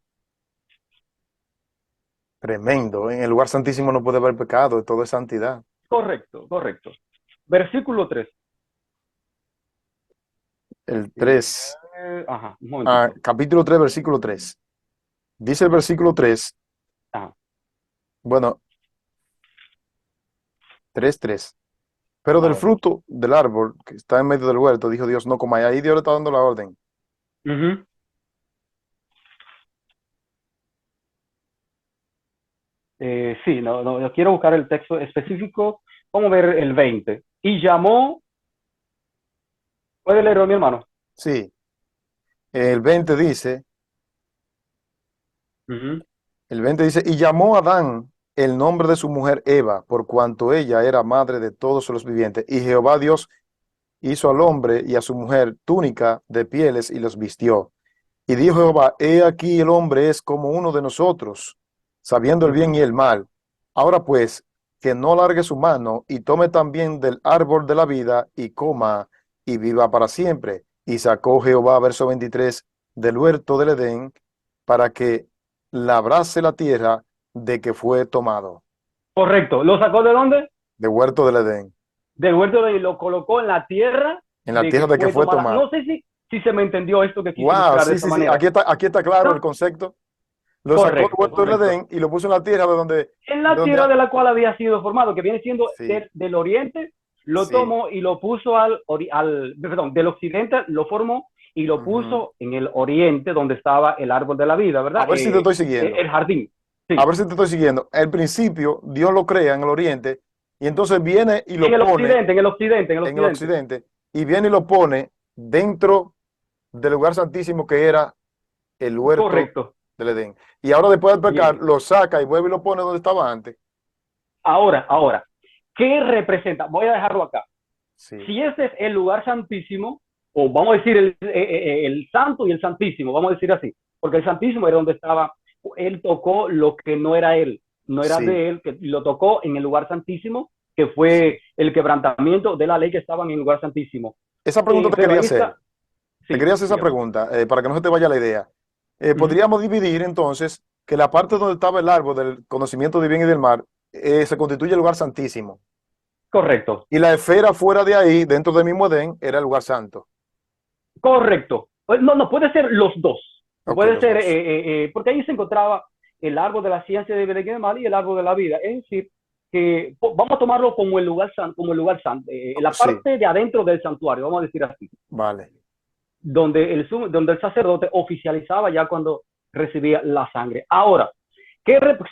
[SPEAKER 2] Tremendo. En el lugar santísimo no puede haber pecado, todo es santidad.
[SPEAKER 1] Correcto, correcto. Versículo 3.
[SPEAKER 2] El 3.
[SPEAKER 1] Ajá, un momentito.
[SPEAKER 2] Capítulo 3, versículo 3. Dice el versículo 3.
[SPEAKER 1] Ajá.
[SPEAKER 2] Bueno, 3:3. Pero
[SPEAKER 1] A
[SPEAKER 2] del
[SPEAKER 1] ver.
[SPEAKER 2] fruto del árbol que está en medio del huerto, dijo Dios, no comáis. Ahí Dios le está dando la orden.
[SPEAKER 1] Ujú. Sí, no, yo quiero buscar el texto específico. Vamos a ver el 20. Y llamó, ¿puede leerlo mi hermano?
[SPEAKER 2] Sí. El 20 dice,
[SPEAKER 1] Ujú.
[SPEAKER 2] el 20 dice, y llamó a Adán el nombre de su mujer Eva, por cuanto ella era madre de todos los vivientes. Y Jehová Dios hizo al hombre y a su mujer túnica de pieles y los vistió. Y dijo Jehová, he aquí el hombre es como uno de nosotros, sabiendo el bien y
[SPEAKER 1] Ujú.
[SPEAKER 2] el mal. Ahora pues, que no largue su mano y tome también del árbol de la vida y coma y viva para siempre. Y sacó Jehová, verso 23, del huerto del Edén para que labrase la tierra de que fue tomado.
[SPEAKER 1] Correcto. ¿Lo sacó de dónde?
[SPEAKER 2] Del huerto del Edén,
[SPEAKER 1] Del huerto y lo colocó en la tierra
[SPEAKER 2] en la
[SPEAKER 1] de
[SPEAKER 2] tierra
[SPEAKER 1] que
[SPEAKER 2] de que
[SPEAKER 1] fue
[SPEAKER 2] fue
[SPEAKER 1] tomada.
[SPEAKER 2] tomado.
[SPEAKER 1] No sé si se me entendió esto que quise
[SPEAKER 2] Wow,
[SPEAKER 1] ilustrar de
[SPEAKER 2] sí,
[SPEAKER 1] esta
[SPEAKER 2] sí, sí,
[SPEAKER 1] manera.
[SPEAKER 2] aquí está claro el
[SPEAKER 1] ¿No?
[SPEAKER 2] concepto. Lo sacó del
[SPEAKER 1] Correcto,
[SPEAKER 2] huerto del
[SPEAKER 1] correcto.
[SPEAKER 2] Edén y lo puso en la tierra
[SPEAKER 1] En
[SPEAKER 2] de
[SPEAKER 1] la
[SPEAKER 2] donde,
[SPEAKER 1] tierra de la cual había sido formado, que viene siendo
[SPEAKER 2] sí,
[SPEAKER 1] del oriente, lo
[SPEAKER 2] sí.
[SPEAKER 1] tomó y lo puso perdón, del occidente lo formó y lo
[SPEAKER 2] Ujú.
[SPEAKER 1] puso en el oriente donde estaba el árbol de la vida,
[SPEAKER 2] A
[SPEAKER 1] ¿verdad?
[SPEAKER 2] ver si te estoy siguiendo.
[SPEAKER 1] El jardín.
[SPEAKER 2] A
[SPEAKER 1] Sí.
[SPEAKER 2] ver si te estoy siguiendo. Al principio, Dios lo crea en el oriente y entonces viene y
[SPEAKER 1] En
[SPEAKER 2] lo
[SPEAKER 1] el
[SPEAKER 2] pone
[SPEAKER 1] occidente, en el occidente, en el
[SPEAKER 2] en el
[SPEAKER 1] occidente.
[SPEAKER 2] occidente y viene y lo pone dentro del lugar santísimo que era el huerto
[SPEAKER 1] Correcto.
[SPEAKER 2] del Edén. Y ahora después del pecar,
[SPEAKER 1] Bien.
[SPEAKER 2] lo saca y vuelve y lo pone donde estaba antes.
[SPEAKER 1] Ahora, ¿qué representa? Voy a dejarlo acá.
[SPEAKER 2] Sí,
[SPEAKER 1] Si ese es el lugar santísimo, o vamos a decir el santo y el santísimo, vamos a decir así, porque el santísimo era donde estaba, él tocó lo que no era él, no era
[SPEAKER 2] sí,
[SPEAKER 1] de él, que lo tocó en el lugar santísimo, que
[SPEAKER 2] sí.
[SPEAKER 1] fue el quebrantamiento de la ley que estaba en el lugar santísimo.
[SPEAKER 2] Esa pregunta te
[SPEAKER 1] Pero
[SPEAKER 2] quería
[SPEAKER 1] ahí
[SPEAKER 2] hacer.
[SPEAKER 1] está,
[SPEAKER 2] Te
[SPEAKER 1] sí,
[SPEAKER 2] quería hacer esa
[SPEAKER 1] dígame.
[SPEAKER 2] pregunta para que no se te vaya la idea.
[SPEAKER 1] Uh -huh.
[SPEAKER 2] Podríamos dividir entonces que la parte donde estaba el árbol del conocimiento del bien y del mal se constituye el lugar santísimo.
[SPEAKER 1] Correcto,
[SPEAKER 2] Y la esfera fuera de ahí, dentro del mismo Edén, era el lugar santo.
[SPEAKER 1] correcto. No, no, puede ser los dos.
[SPEAKER 2] Ok,
[SPEAKER 1] Puede
[SPEAKER 2] los
[SPEAKER 1] ser,
[SPEAKER 2] dos.
[SPEAKER 1] porque ahí se encontraba el árbol de la ciencia de bien y del mal y el árbol de la vida. Es decir, que vamos a tomarlo como el lugar santo, la
[SPEAKER 2] Sí,
[SPEAKER 1] parte de adentro del santuario, vamos a decir así,
[SPEAKER 2] vale.
[SPEAKER 1] donde el sacerdote oficializaba ya cuando recibía la sangre. Ahora,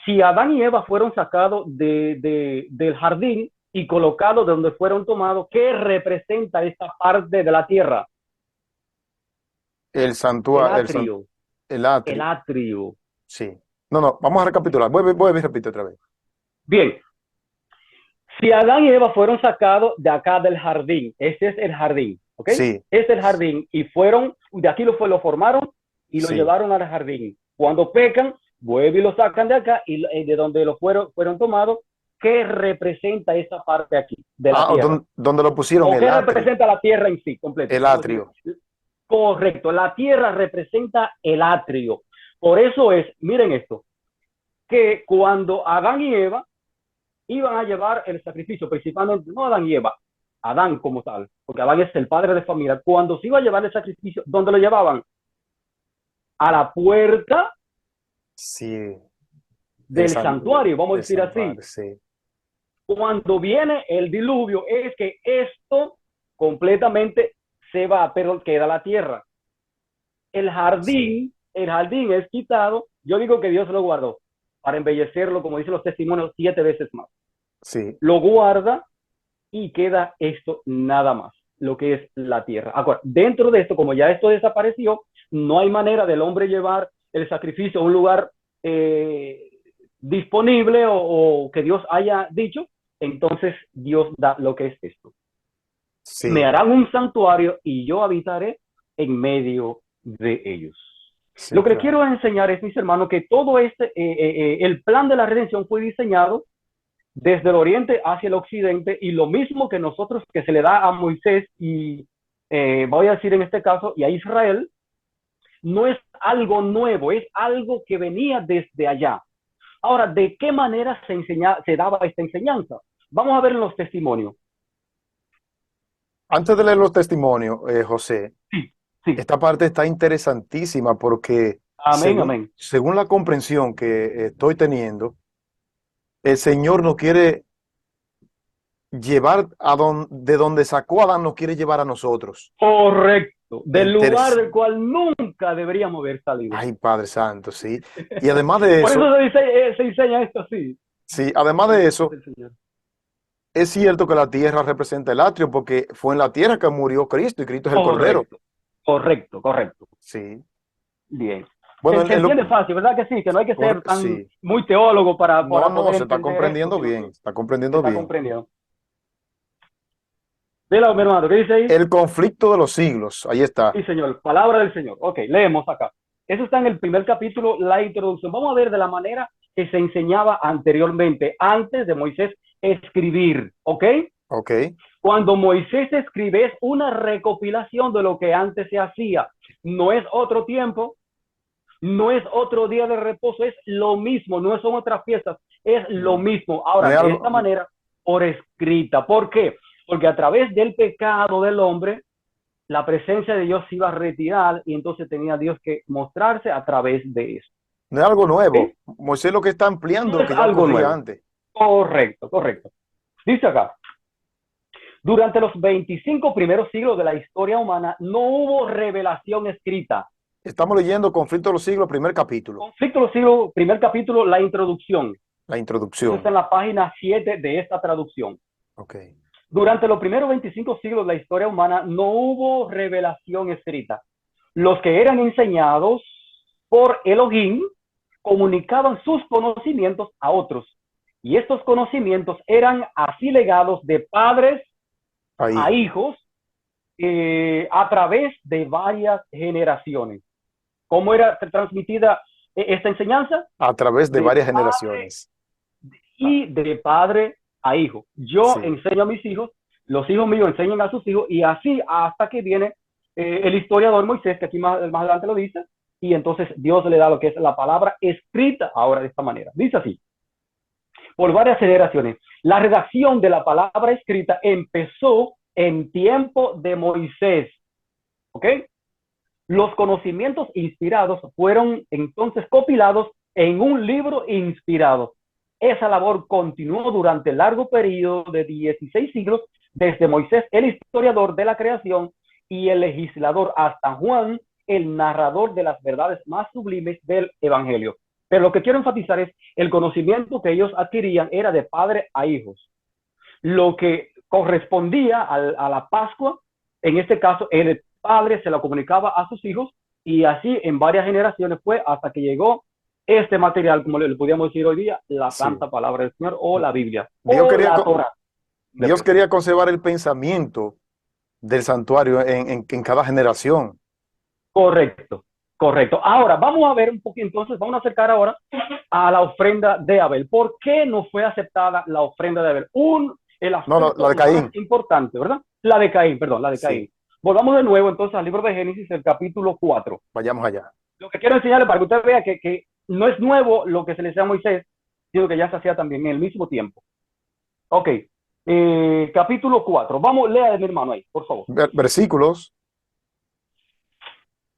[SPEAKER 1] si Adán y Eva fueron sacados del jardín y colocados de donde fueron tomados, ¿qué representa esta parte de la tierra?
[SPEAKER 2] El
[SPEAKER 1] El
[SPEAKER 2] santuario,
[SPEAKER 1] atrio,
[SPEAKER 2] el
[SPEAKER 1] el
[SPEAKER 2] atrio.
[SPEAKER 1] atrio.
[SPEAKER 2] Sí. No, no, vamos a recapitular. Voy a repetir otra vez.
[SPEAKER 1] Bien, si Adán y Eva fueron sacados de acá del jardín, este es el jardín, ¿ok?
[SPEAKER 2] Sí,
[SPEAKER 1] Este es el jardín y de aquí lo formaron y lo
[SPEAKER 2] sí.
[SPEAKER 1] llevaron al jardín. Cuando pecan, vuelven y lo sacan de acá y de donde fueron tomados. ¿Qué representa esa parte aquí de la
[SPEAKER 2] Ah,
[SPEAKER 1] tierra?
[SPEAKER 2] donde lo pusieron,
[SPEAKER 1] ¿O qué representa la tierra en sí, completo?
[SPEAKER 2] el
[SPEAKER 1] Vamos a decir,
[SPEAKER 2] atrio.
[SPEAKER 1] correcto, la tierra representa el atrio. Por eso es, miren esto, que cuando Adán y Eva iban a llevar el sacrificio, principalmente no Adán y Eva, Adán como tal, porque Adán es el padre de familia, cuando se iba a llevar el sacrificio, ¿dónde lo llevaban? A la puerta
[SPEAKER 2] Sí,
[SPEAKER 1] del santuario, vamos a
[SPEAKER 2] del
[SPEAKER 1] decir así.
[SPEAKER 2] santuario, sí.
[SPEAKER 1] Cuando viene el diluvio, es que esto completamente se va, pero queda la tierra.
[SPEAKER 2] Sí,
[SPEAKER 1] El jardín es quitado, yo digo que Dios lo guardó para embellecerlo, como dicen los testimonios, 7 veces más.
[SPEAKER 2] sí.
[SPEAKER 1] Lo guarda y queda esto nada más, lo que es la tierra. Ahora, dentro de esto, como ya esto desapareció, no hay manera del hombre llevar el sacrificio a un lugar disponible o que Dios haya dicho, entonces Dios da lo que es esto. Me
[SPEAKER 2] Sí,
[SPEAKER 1] harán un santuario y yo habitaré en medio de ellos.
[SPEAKER 2] sí,
[SPEAKER 1] Lo que les
[SPEAKER 2] claro.
[SPEAKER 1] quiero enseñar es, mis hermanos, que todo el plan de la redención fue diseñado desde el oriente hacia el occidente y lo mismo que nosotros que se le da a Moisés y voy a decir en este caso y a Israel, no es algo nuevo, es algo que venía desde allá. Ahora, ¿de qué manera se daba esta enseñanza? Vamos a ver en los testimonios.
[SPEAKER 2] Antes de leer los testimonios, José,
[SPEAKER 1] Sí, sí.
[SPEAKER 2] esta parte está interesantísima porque
[SPEAKER 1] Amén, amén.
[SPEAKER 2] según la comprensión que estoy teniendo, el Señor nos quiere llevar de donde sacó a Adán, nos quiere llevar a nosotros.
[SPEAKER 1] Correcto. Del lugar
[SPEAKER 2] Interes
[SPEAKER 1] del cual nunca deberíamos haber salido.
[SPEAKER 2] Ay, Padre Santo, sí. Y además de
[SPEAKER 1] Por
[SPEAKER 2] eso,
[SPEAKER 1] eso se enseña esto así.
[SPEAKER 2] sí, además de
[SPEAKER 1] Bendito
[SPEAKER 2] eso,
[SPEAKER 1] sea el Señor.
[SPEAKER 2] es cierto que la tierra representa el atrio porque fue en la tierra que murió Cristo y Cristo es el Cordero.
[SPEAKER 1] Correcto, correcto, correcto.
[SPEAKER 2] Sí,
[SPEAKER 1] Bien.
[SPEAKER 2] Bueno,
[SPEAKER 1] Se entiende fácil, ¿verdad que sí? Que no hay que ser tan
[SPEAKER 2] sí.
[SPEAKER 1] muy teólogo para
[SPEAKER 2] No, no,
[SPEAKER 1] poder
[SPEAKER 2] se está
[SPEAKER 1] entender esto,
[SPEAKER 2] comprendiendo
[SPEAKER 1] sino
[SPEAKER 2] bien,
[SPEAKER 1] que
[SPEAKER 2] se está
[SPEAKER 1] se
[SPEAKER 2] comprendiendo
[SPEAKER 1] está
[SPEAKER 2] bien.
[SPEAKER 1] comprendiendo. Dile, mi hermano, ¿qué dice ahí?
[SPEAKER 2] El conflicto de los siglos, ahí está.
[SPEAKER 1] Sí, señor, palabra del Señor. Ok, leemos acá. Eso está en el primer capítulo, la introducción. Vamos a ver de la manera que se enseñaba anteriormente, antes de Moisés escribir, ¿ok?
[SPEAKER 2] Ok.
[SPEAKER 1] Cuando Moisés escribe es una recopilación de lo que antes se hacía. No es otro tiempo, no es otro día de reposo, es lo mismo, no son otras fiestas, es lo
[SPEAKER 2] No,
[SPEAKER 1] mismo.
[SPEAKER 2] no
[SPEAKER 1] Ahora,
[SPEAKER 2] es
[SPEAKER 1] de
[SPEAKER 2] algo,
[SPEAKER 1] esta manera, por escrita. ¿Por qué? Porque a través del pecado del hombre, la presencia de Dios se iba a retirar y entonces tenía Dios que mostrarse a través de eso.
[SPEAKER 2] no es algo
[SPEAKER 1] ¿Ok?
[SPEAKER 2] nuevo. Moisés lo que está ampliando
[SPEAKER 1] No
[SPEAKER 2] lo
[SPEAKER 1] es
[SPEAKER 2] que ya
[SPEAKER 1] algo
[SPEAKER 2] ocurría
[SPEAKER 1] nuevo.
[SPEAKER 2] antes.
[SPEAKER 1] Correcto, correcto. Dice acá, durante los 25 primeros siglos de la historia humana no hubo revelación escrita.
[SPEAKER 2] Estamos leyendo Conflicto de los siglos, primer capítulo,
[SPEAKER 1] Conflicto de los siglos, primer capítulo, la introducción.
[SPEAKER 2] la
[SPEAKER 1] Eso está
[SPEAKER 2] introducción.
[SPEAKER 1] en la página 7 de esta traducción.
[SPEAKER 2] Ok.
[SPEAKER 1] Durante los primeros 25 siglos de la historia humana no hubo revelación escrita. Los que eran enseñados por Elohim comunicaban sus conocimientos a otros. Y estos conocimientos eran así legados de padres a
[SPEAKER 2] Ahí,
[SPEAKER 1] hijos a través de varias generaciones. ¿Cómo era transmitida esta enseñanza?
[SPEAKER 2] a través de
[SPEAKER 1] De
[SPEAKER 2] varias
[SPEAKER 1] padre
[SPEAKER 2] generaciones. Ah,
[SPEAKER 1] y de padre a hijo. Yo
[SPEAKER 2] sí,
[SPEAKER 1] enseño a mis hijos, los hijos míos enseñan a sus hijos y así hasta que viene el historiador Moisés, que aquí más adelante lo dice, y entonces Dios le da lo que es la palabra escrita ahora de esta manera. Dice así, por varias generaciones. La redacción de la palabra escrita empezó en tiempo de Moisés, ¿ok? Los conocimientos inspirados fueron entonces compilados en un libro inspirado. Esa labor continuó durante el largo periodo de 16 siglos, desde Moisés, el historiador de la creación, y el legislador, hasta Juan, el narrador de las verdades más sublimes del Evangelio. Pero lo que quiero enfatizar es el conocimiento que ellos adquirían era de padre a hijos. Lo que correspondía a la Pascua, en este caso, el padre se lo comunicaba a sus hijos y así en varias generaciones fue hasta que llegó este material, como le podríamos decir hoy día, la
[SPEAKER 2] sí.
[SPEAKER 1] santa palabra del Señor o la Biblia
[SPEAKER 2] Dios
[SPEAKER 1] o
[SPEAKER 2] quería,
[SPEAKER 1] la Torah.
[SPEAKER 2] Dios quería conservar el pensamiento del santuario en cada generación.
[SPEAKER 1] Correcto, correcto. Ahora, vamos a ver un poquito, entonces, vamos a acercar ahora a la ofrenda de Abel. ¿Por qué no fue aceptada la ofrenda de Abel? El
[SPEAKER 2] No, no, la
[SPEAKER 1] aspecto
[SPEAKER 2] de
[SPEAKER 1] más
[SPEAKER 2] Caín.
[SPEAKER 1] importante, ¿verdad? La de Caín, perdón, la de Caín.
[SPEAKER 2] Sí,
[SPEAKER 1] Volvamos de nuevo entonces al libro de Génesis, el capítulo 4.
[SPEAKER 2] vayamos allá.
[SPEAKER 1] Lo que quiero enseñarle para que usted vea que no es nuevo lo que se le decía a Moisés, sino que ya se hacía también en el mismo tiempo. Ok, capítulo 4. Vamos, lea de mi hermano ahí, por favor.
[SPEAKER 2] Versículos.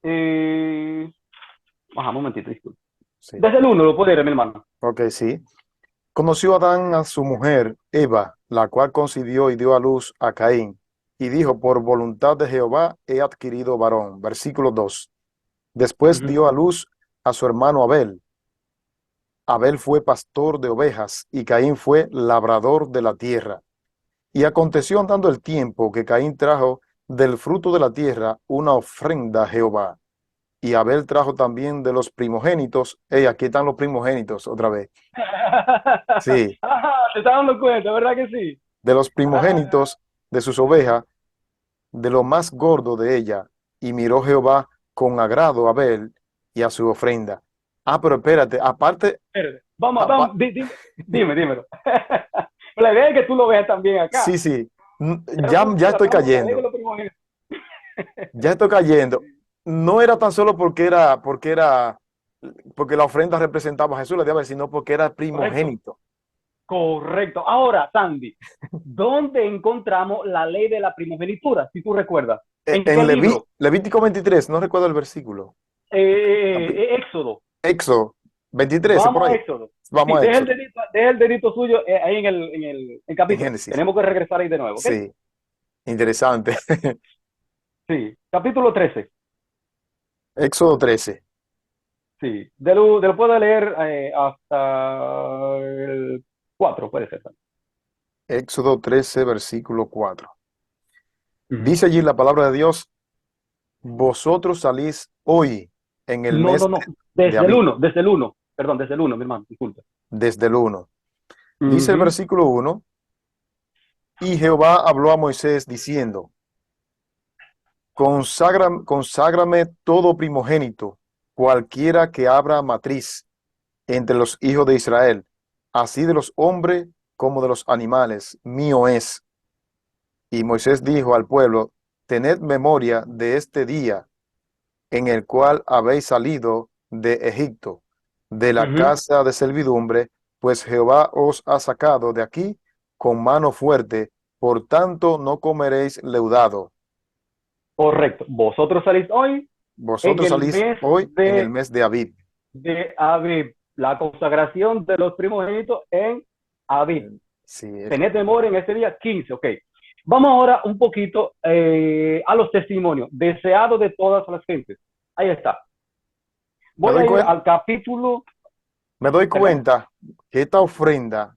[SPEAKER 1] Un momentito, disculpe.
[SPEAKER 2] Sí.
[SPEAKER 1] Desde el 1 lo puede leer, mi hermano.
[SPEAKER 2] Ok, sí. Conoció Adán a su mujer, Eva, la cual concibió y dio a luz a Caín, y dijo, por voluntad de Jehová he adquirido varón. Versículo 2.
[SPEAKER 1] Uh
[SPEAKER 2] Después
[SPEAKER 1] -huh.
[SPEAKER 2] dio a luz a su hermano Abel. Abel fue pastor de ovejas y Caín fue labrador de la tierra. Y aconteció andando el tiempo que Caín trajo del fruto de la tierra una ofrenda a Jehová. Y Abel trajo también de los primogénitos. Aquí están los primogénitos otra vez. Sí,
[SPEAKER 1] Te estás dando cuenta, ¿verdad que sí?
[SPEAKER 2] de los primogénitos de sus ovejas, de lo más gordo de ella. Y miró Jehová con agrado a Abel y a su ofrenda. Ah, pero espérate, aparte,
[SPEAKER 1] Vamos, dímelo. La idea es que tú lo veas también acá.
[SPEAKER 2] sí, sí,
[SPEAKER 1] Ya
[SPEAKER 2] ya estoy
[SPEAKER 1] tratamos de leer
[SPEAKER 2] cayendo,
[SPEAKER 1] los primogénitos.
[SPEAKER 2] ya estoy cayendo. No era tan solo porque la ofrenda representaba a Jesús, la diablo, sino porque era
[SPEAKER 1] Correcto,
[SPEAKER 2] primogénito.
[SPEAKER 1] correcto. Ahora, Sandy, ¿dónde encontramos la ley de la primogenitura? Si tú recuerdas. ¿En qué
[SPEAKER 2] En
[SPEAKER 1] libro?
[SPEAKER 2] Levítico 23, no recuerdo el versículo.
[SPEAKER 1] Éxodo.
[SPEAKER 2] Éxodo 23, por
[SPEAKER 1] Vamos a
[SPEAKER 2] ahí.
[SPEAKER 1] Éxodo.
[SPEAKER 2] Vamos
[SPEAKER 1] Sí,
[SPEAKER 2] a Éxodo,
[SPEAKER 1] deja el dedito suyo ahí en el
[SPEAKER 2] en
[SPEAKER 1] capítulo.
[SPEAKER 2] Génesis.
[SPEAKER 1] Tenemos que regresar ahí de nuevo, ¿ok?
[SPEAKER 2] Sí, interesante.
[SPEAKER 1] Sí, capítulo 13.
[SPEAKER 2] Éxodo 13.
[SPEAKER 1] Sí, de lo puedo leer hasta el 4, puede ser.
[SPEAKER 2] Éxodo 13, versículo 4.
[SPEAKER 1] Uh -huh.
[SPEAKER 2] Dice allí la palabra de Dios, vosotros salís hoy en el
[SPEAKER 1] No,
[SPEAKER 2] mes
[SPEAKER 1] no, no.
[SPEAKER 2] de
[SPEAKER 1] Desde el
[SPEAKER 2] Abib,
[SPEAKER 1] uno, desde el uno. Perdón, desde el uno, mi hermano, disculpe.
[SPEAKER 2] desde el 1. Dice el
[SPEAKER 1] Ujú,
[SPEAKER 2] versículo 1, y Jehová habló a Moisés diciendo, conságrame todo primogénito, cualquiera que abra matriz entre los hijos de Israel, así de los hombres como de los animales, mío es. Y Moisés dijo al pueblo, tened memoria de este día en el cual habéis salido de Egipto, de la
[SPEAKER 1] ujú.
[SPEAKER 2] casa de servidumbre, pues Jehová os ha sacado de aquí con mano fuerte, por tanto no comeréis leudado.
[SPEAKER 1] Correcto. Vosotros salís hoy en
[SPEAKER 2] Vosotros
[SPEAKER 1] el
[SPEAKER 2] salís
[SPEAKER 1] mes
[SPEAKER 2] hoy en el mes de Abib.
[SPEAKER 1] de Abib, la consagración de los primogénitos en Abib.
[SPEAKER 2] Sí,
[SPEAKER 1] Tened memoria en este día 15, ok. Vamos ahora un poquito a los testimonios, deseados de todas las gentes. Ahí está.
[SPEAKER 2] me
[SPEAKER 1] Voy
[SPEAKER 2] doy
[SPEAKER 1] a ir
[SPEAKER 2] cuenta,
[SPEAKER 1] al capítulo,
[SPEAKER 2] me doy
[SPEAKER 1] perdón,
[SPEAKER 2] cuenta que esta ofrenda,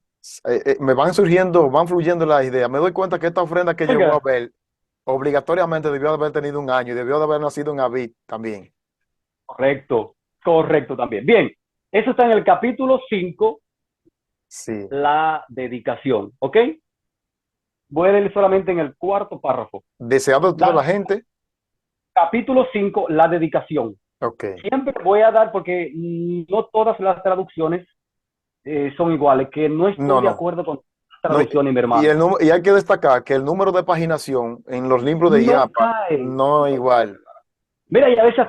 [SPEAKER 2] me van surgiendo, van fluyendo las ideas. Me doy cuenta que esta ofrenda que llevó a
[SPEAKER 1] venga,
[SPEAKER 2] Abel obligatoriamente debió de haber tenido un año y debió de haber nacido en Abib también.
[SPEAKER 1] correcto, correcto también. Bien, eso está en el capítulo 5,
[SPEAKER 2] Sí.
[SPEAKER 1] la dedicación, ¿ok? Voy a leer solamente en el cuarto párrafo.
[SPEAKER 2] Deseado de toda la
[SPEAKER 1] La,
[SPEAKER 2] gente.
[SPEAKER 1] capítulo 5, la dedicación.
[SPEAKER 2] Ok.
[SPEAKER 1] Siempre voy a dar, porque no todas las traducciones son iguales, que no estoy
[SPEAKER 2] No,
[SPEAKER 1] de
[SPEAKER 2] no.
[SPEAKER 1] acuerdo con
[SPEAKER 2] No,
[SPEAKER 1] traducciones, mi
[SPEAKER 2] y,
[SPEAKER 1] hermano.
[SPEAKER 2] y hay que destacar que el número de paginación en los libros de
[SPEAKER 1] No
[SPEAKER 2] IAPA
[SPEAKER 1] cae,
[SPEAKER 2] no es
[SPEAKER 1] no cae,
[SPEAKER 2] igual.
[SPEAKER 1] hermano. Mira, y a veces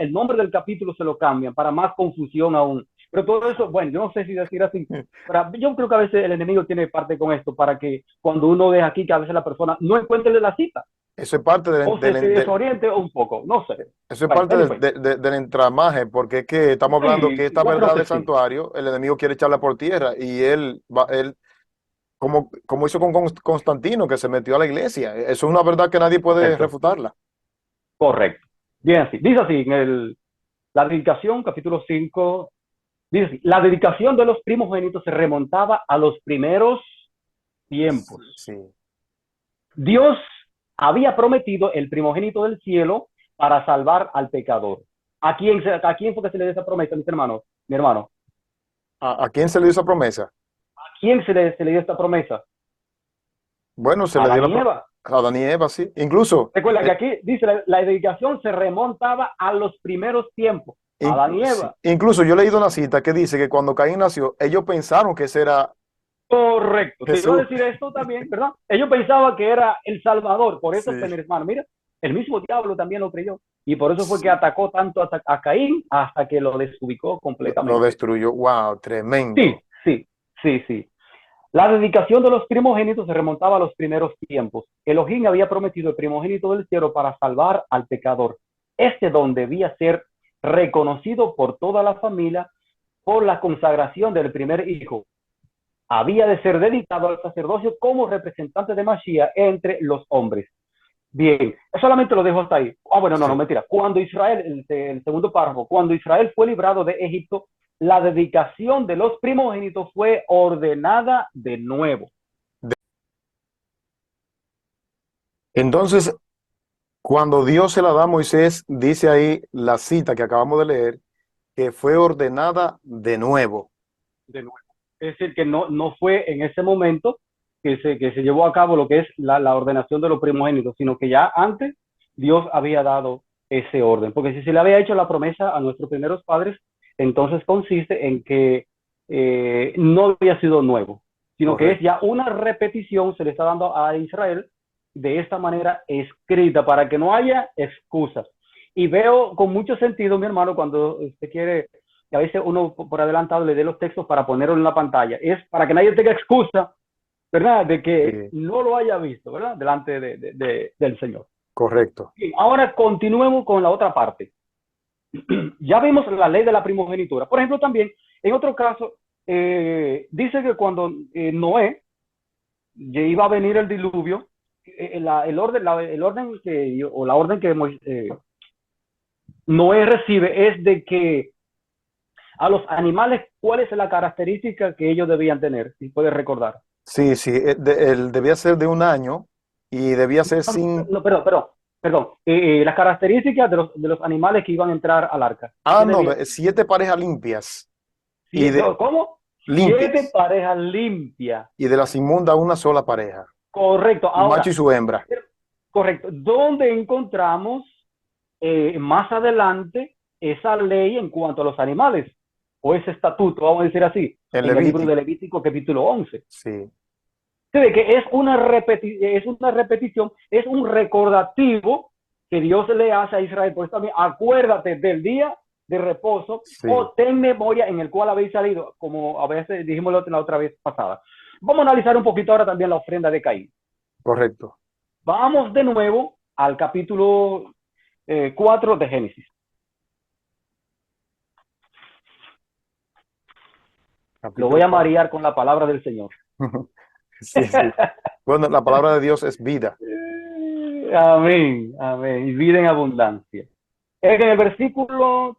[SPEAKER 1] el nombre del capítulo se lo cambian para más confusión aún. Pero todo eso, bueno, yo no sé si decir así, pero yo creo que a veces el enemigo tiene parte con esto para que cuando uno ve aquí que a veces la persona no encuentre la cita
[SPEAKER 2] Eso es parte
[SPEAKER 1] o se desoriente un poco, no sé.
[SPEAKER 2] eso es
[SPEAKER 1] Bueno,
[SPEAKER 2] parte
[SPEAKER 1] anyway,
[SPEAKER 2] del entramaje, porque es que estamos hablando que
[SPEAKER 1] sí,
[SPEAKER 2] esta
[SPEAKER 1] yo creo
[SPEAKER 2] verdad
[SPEAKER 1] que
[SPEAKER 2] del
[SPEAKER 1] sí,
[SPEAKER 2] santuario, el enemigo quiere echarla por tierra y él como hizo con Constantino, que se metió a la iglesia. Eso es una verdad que nadie puede
[SPEAKER 1] correcto,
[SPEAKER 2] refutarla.
[SPEAKER 1] correcto. Bien así, dice así en la dedicación, capítulo 5. Dice así, la dedicación de los primogénitos se remontaba a los primeros tiempos.
[SPEAKER 2] Sí.
[SPEAKER 1] Dios había prometido el primogénito del cielo para salvar al pecador. ¿A quién fue que se le dio esa promesa, mis hermanos? Mi hermano,
[SPEAKER 2] ¿A quién se le dio esa promesa?
[SPEAKER 1] ¿a quién se le dio esta promesa?
[SPEAKER 2] Bueno, se
[SPEAKER 1] A
[SPEAKER 2] le dio
[SPEAKER 1] Adán y Eva.
[SPEAKER 2] a Adán y Eva, sí. Incluso,
[SPEAKER 1] Recuerda que aquí dice la dedicación se remontaba a los primeros tiempos. Adán y
[SPEAKER 2] sí.
[SPEAKER 1] Eva.
[SPEAKER 2] Incluso yo he leído una cita que dice que cuando Caín nació, ellos pensaron que ese era
[SPEAKER 1] Correcto. Te iba a
[SPEAKER 2] Jesús.
[SPEAKER 1] decir esto también, ¿verdad? Ellos pensaban que era el Salvador. Por eso,
[SPEAKER 2] Sí,
[SPEAKER 1] mi hermano, mira, el mismo diablo también lo creyó. Y por eso fue que atacó tanto a Caín hasta que lo desubicó
[SPEAKER 2] lo
[SPEAKER 1] completamente.
[SPEAKER 2] destruyó. Wow,
[SPEAKER 1] Sí,
[SPEAKER 2] tremendo.
[SPEAKER 1] sí, sí, sí. La dedicación de los primogénitos se remontaba a los primeros tiempos. Elohim había prometido el primogénito del cielo para salvar al pecador. Este don debía ser reconocido por toda la familia por la consagración del primer hijo. Había de ser dedicado al sacerdocio como representante de Mashiach entre los hombres. Bien, solamente lo dejo hasta ahí. Bueno, no, no,
[SPEAKER 2] Sí.
[SPEAKER 1] mentira. Cuando Israel, el segundo párrafo, cuando Israel fue librado de Egipto, la dedicación de los primogénitos fue ordenada de nuevo.
[SPEAKER 2] Entonces, cuando Dios se la da a Moisés, dice ahí la cita que acabamos de leer, que fue ordenada de nuevo.
[SPEAKER 1] De nuevo. Es decir, que no fue en ese momento que se llevó a cabo lo que es la ordenación de los primogénitos, sino que ya antes Dios había dado ese orden. Porque si se le había hecho la promesa a nuestros primeros padres, entonces consiste en que no había sido nuevo, sino que es
[SPEAKER 2] Correcto.
[SPEAKER 1] ya una repetición, se le está dando a Israel de esta manera escrita para que no haya excusas. Y veo con mucho sentido, mi hermano, cuando usted quiere que a veces uno por adelantado le dé los textos para ponerlo en la pantalla. Es para que nadie tenga excusa, ¿verdad? De que
[SPEAKER 2] Sí,
[SPEAKER 1] no lo haya visto, ¿verdad? Delante del Señor.
[SPEAKER 2] correcto.
[SPEAKER 1] Bien, ahora continuemos con la otra parte. Ya vimos la ley de la primogenitura. Por ejemplo, también, en otro caso, dice que cuando Noé ya iba a venir el diluvio, la orden que Noé recibe es de que a los animales, ¿cuál es la característica que ellos debían tener? Si puedes recordar.
[SPEAKER 2] Sí, sí, él debía ser de un año y debía ser sin,
[SPEAKER 1] No, perdón, perdón. Perdón, las características de los animales que iban a entrar al arca.
[SPEAKER 2] Ah,
[SPEAKER 1] ¿Qué
[SPEAKER 2] no,
[SPEAKER 1] debía?
[SPEAKER 2] 7 parejas limpias y de
[SPEAKER 1] ¿Cómo? 7
[SPEAKER 2] limpias
[SPEAKER 1] parejas limpias.
[SPEAKER 2] y de las inmundas una sola pareja,
[SPEAKER 1] Correcto.
[SPEAKER 2] su macho
[SPEAKER 1] Ahora,
[SPEAKER 2] y su hembra.
[SPEAKER 1] correcto. ¿Dónde encontramos más adelante esa ley en cuanto a los animales? O ese estatuto, vamos a decir así,
[SPEAKER 2] En
[SPEAKER 1] en el libro de
[SPEAKER 2] Levítico,
[SPEAKER 1] Levítico capítulo 11.
[SPEAKER 2] sí,
[SPEAKER 1] Se ve que es una repetición, es un recordativo que Dios le hace a Israel. Por eso también acuérdate del día de reposo
[SPEAKER 2] sí,
[SPEAKER 1] o ten memoria en el cual habéis salido, como a veces dijimos la otra vez pasada. Vamos a analizar un poquito ahora también la ofrenda de Caín.
[SPEAKER 2] correcto.
[SPEAKER 1] Vamos de nuevo al capítulo 4 de Génesis. Lo voy
[SPEAKER 2] Capítulo
[SPEAKER 1] a
[SPEAKER 2] 4.
[SPEAKER 1] marear con la palabra del Señor.
[SPEAKER 2] Sí, sí. Bueno, la palabra de Dios es vida.
[SPEAKER 1] Amén, amén. Y vida en abundancia. En el versículo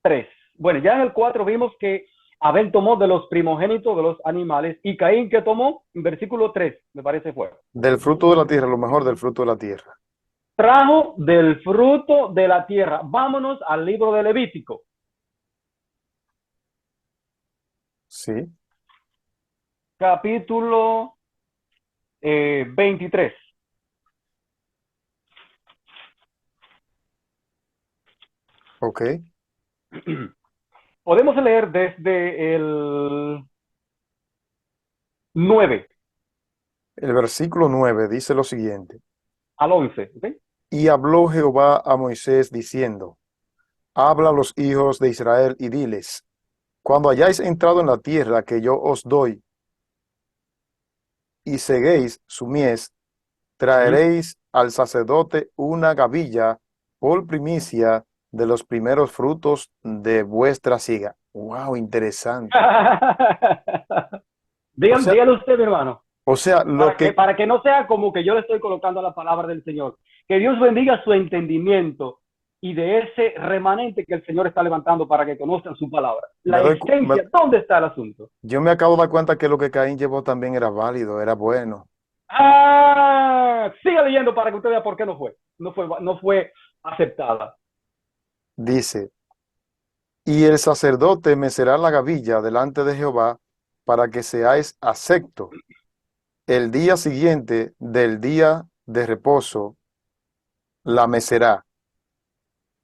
[SPEAKER 1] 3. Bueno, ya en el 4 vimos que Abel tomó de los primogénitos de los animales y Caín que tomó, en versículo 3, me parece fue.
[SPEAKER 2] Del fruto de la tierra, lo mejor del fruto de la tierra.
[SPEAKER 1] Trajo del fruto de la tierra. Vámonos al libro de Levítico,
[SPEAKER 2] Sí,
[SPEAKER 1] capítulo 23.
[SPEAKER 2] ok.
[SPEAKER 1] Podemos leer desde el 9
[SPEAKER 2] El versículo 9 dice lo siguiente.
[SPEAKER 1] al 11. ¿Okay?
[SPEAKER 2] Y habló Jehová a Moisés diciendo, habla a los hijos de Israel y diles, cuando hayáis entrado en la tierra que yo os doy y seguéis su mies, traeréis al sacerdote una gavilla por primicia de los primeros frutos de vuestra siega. Wow, interesante. O sea,
[SPEAKER 1] Dígale usted, mi hermano,
[SPEAKER 2] o sea, lo que,
[SPEAKER 1] para que no sea como que yo le estoy colocando la palabra del Señor. Que Dios bendiga su entendimiento y de ese remanente que el Señor está levantando para que conozcan su palabra.
[SPEAKER 2] me
[SPEAKER 1] La
[SPEAKER 2] doy,
[SPEAKER 1] esencia, ¿dónde está el asunto?
[SPEAKER 2] yo me acabo de dar cuenta que lo que Caín llevó también era válido, era bueno.
[SPEAKER 1] Siga leyendo para que usted vea por qué no fue aceptada.
[SPEAKER 2] Dice, y el sacerdote mecerá la gavilla delante de Jehová para que seáis acepto. El día siguiente del día de reposo la mecerá.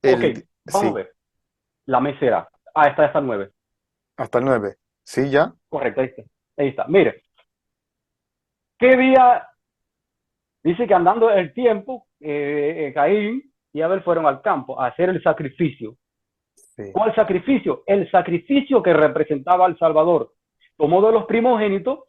[SPEAKER 1] Ok, vamos a
[SPEAKER 2] Sí,
[SPEAKER 1] ver. La mesera. Está esa 9.
[SPEAKER 2] hasta el 9. Sí, ya.
[SPEAKER 1] Correcto, ahí está. Ahí está. Mire, ¿qué día? Dice que andando el tiempo, Caín y Abel fueron al campo a hacer el sacrificio.
[SPEAKER 2] Sí.
[SPEAKER 1] ¿Cuál sacrificio? El sacrificio que representaba al Salvador. Tomó de los primogénitos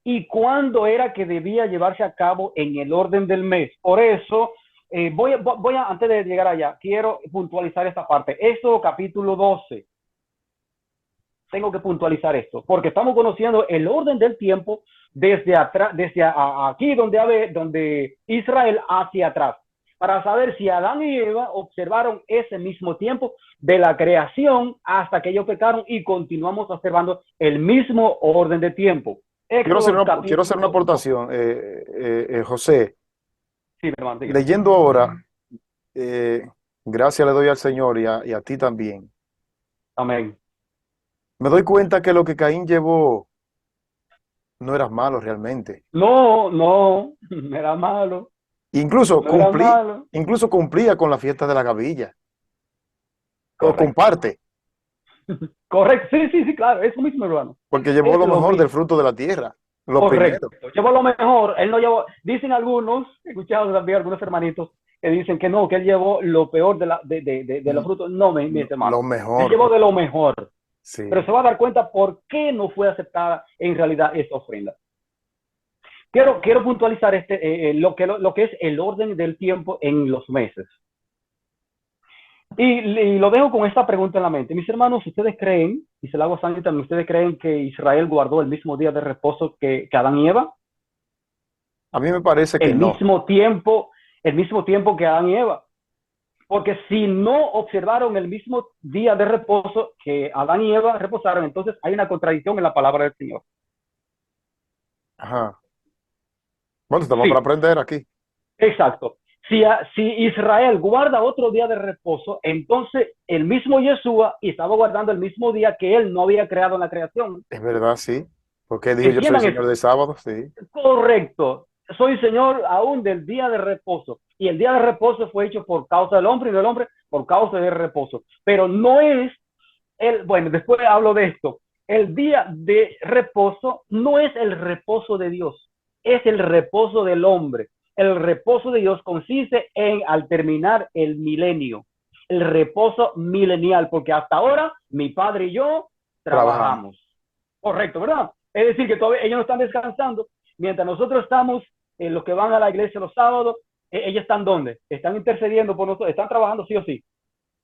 [SPEAKER 1] y cuándo era que debía llevarse a cabo en el orden del mes. Por eso, antes de llegar allá, quiero puntualizar esta parte. Eso, capítulo 12. Tengo que puntualizar esto, porque estamos conociendo el orden del tiempo desde atrás, aquí donde Israel hacia atrás, para saber si Adán y Eva observaron ese mismo tiempo de la creación hasta que ellos pecaron y continuamos observando el mismo orden de tiempo. Éxodo
[SPEAKER 2] Quiero hacer una
[SPEAKER 1] capítulo 2.
[SPEAKER 2] aportación, José.
[SPEAKER 1] Sí, mi hermano, dígame.
[SPEAKER 2] Leyendo ahora, eh, gracias le doy al Señor y a ti también.
[SPEAKER 1] Amén.
[SPEAKER 2] Me doy cuenta que lo que Caín llevó no era malo realmente.
[SPEAKER 1] No, no, no era malo,
[SPEAKER 2] Incluso
[SPEAKER 1] no era
[SPEAKER 2] cumplí,
[SPEAKER 1] malo.
[SPEAKER 2] incluso cumplía con la fiesta de la gavilla. O
[SPEAKER 1] Correcto.
[SPEAKER 2] comparte,
[SPEAKER 1] Correcto, sí, sí, sí, claro, eso mismo, hermano.
[SPEAKER 2] porque llevó
[SPEAKER 1] Es
[SPEAKER 2] lo
[SPEAKER 1] lo
[SPEAKER 2] mejor del
[SPEAKER 1] mismo.
[SPEAKER 2] fruto de la tierra, lo
[SPEAKER 1] Correcto.
[SPEAKER 2] primero.
[SPEAKER 1] Llevó lo mejor. Él no llevó. Dicen algunos, he escuchado también algunos hermanitos que dicen que no, que él llevó lo peor de los frutos. No, mi
[SPEAKER 2] Lo
[SPEAKER 1] hermano. Él
[SPEAKER 2] mejor,
[SPEAKER 1] llevó de lo mejor. Pero
[SPEAKER 2] sí.
[SPEAKER 1] se va a dar cuenta por qué no fue aceptada en realidad esta ofrenda. Quiero puntualizar lo que es el orden del tiempo en los meses. Y lo dejo con esta pregunta en la mente. Mis hermanos, ¿ustedes creen, y se la hago a Sandy también, ¿ustedes creen que Israel guardó el mismo día de reposo que Adán y Eva?
[SPEAKER 2] A mí me parece que
[SPEAKER 1] el
[SPEAKER 2] no.
[SPEAKER 1] mismo tiempo, el mismo tiempo que Adán y Eva. Porque si no observaron el mismo día de reposo que Adán y Eva reposaron, entonces hay una contradicción en la palabra del Señor.
[SPEAKER 2] Ajá. Bueno, estamos para
[SPEAKER 1] Sí,
[SPEAKER 2] aprender aquí.
[SPEAKER 1] exacto. Si Israel guarda otro día de reposo, entonces el mismo Yeshua estaba guardando el mismo día que él no había creado en la creación.
[SPEAKER 2] Es verdad, sí. Porque dijo, yo soy
[SPEAKER 1] Entiendan
[SPEAKER 2] Señor
[SPEAKER 1] eso.
[SPEAKER 2] de sábado, sí.
[SPEAKER 1] Correcto. Soy Señor aún del día de reposo. Y el día de reposo fue hecho por causa del hombre y del hombre por causa del reposo. Pero no es bueno, después hablo de esto. El día de reposo no es el reposo de Dios, es el reposo del hombre. El reposo de Dios consiste en, al terminar el milenio, el reposo milenial, porque hasta ahora mi padre y yo
[SPEAKER 2] Trabajando.
[SPEAKER 1] trabajamos. Correcto, ¿verdad? Es decir, que todavía ellos no están descansando, mientras nosotros estamos, los que van a la iglesia los sábados, ellos están ¿dónde? Están intercediendo por nosotros, están trabajando sí o sí.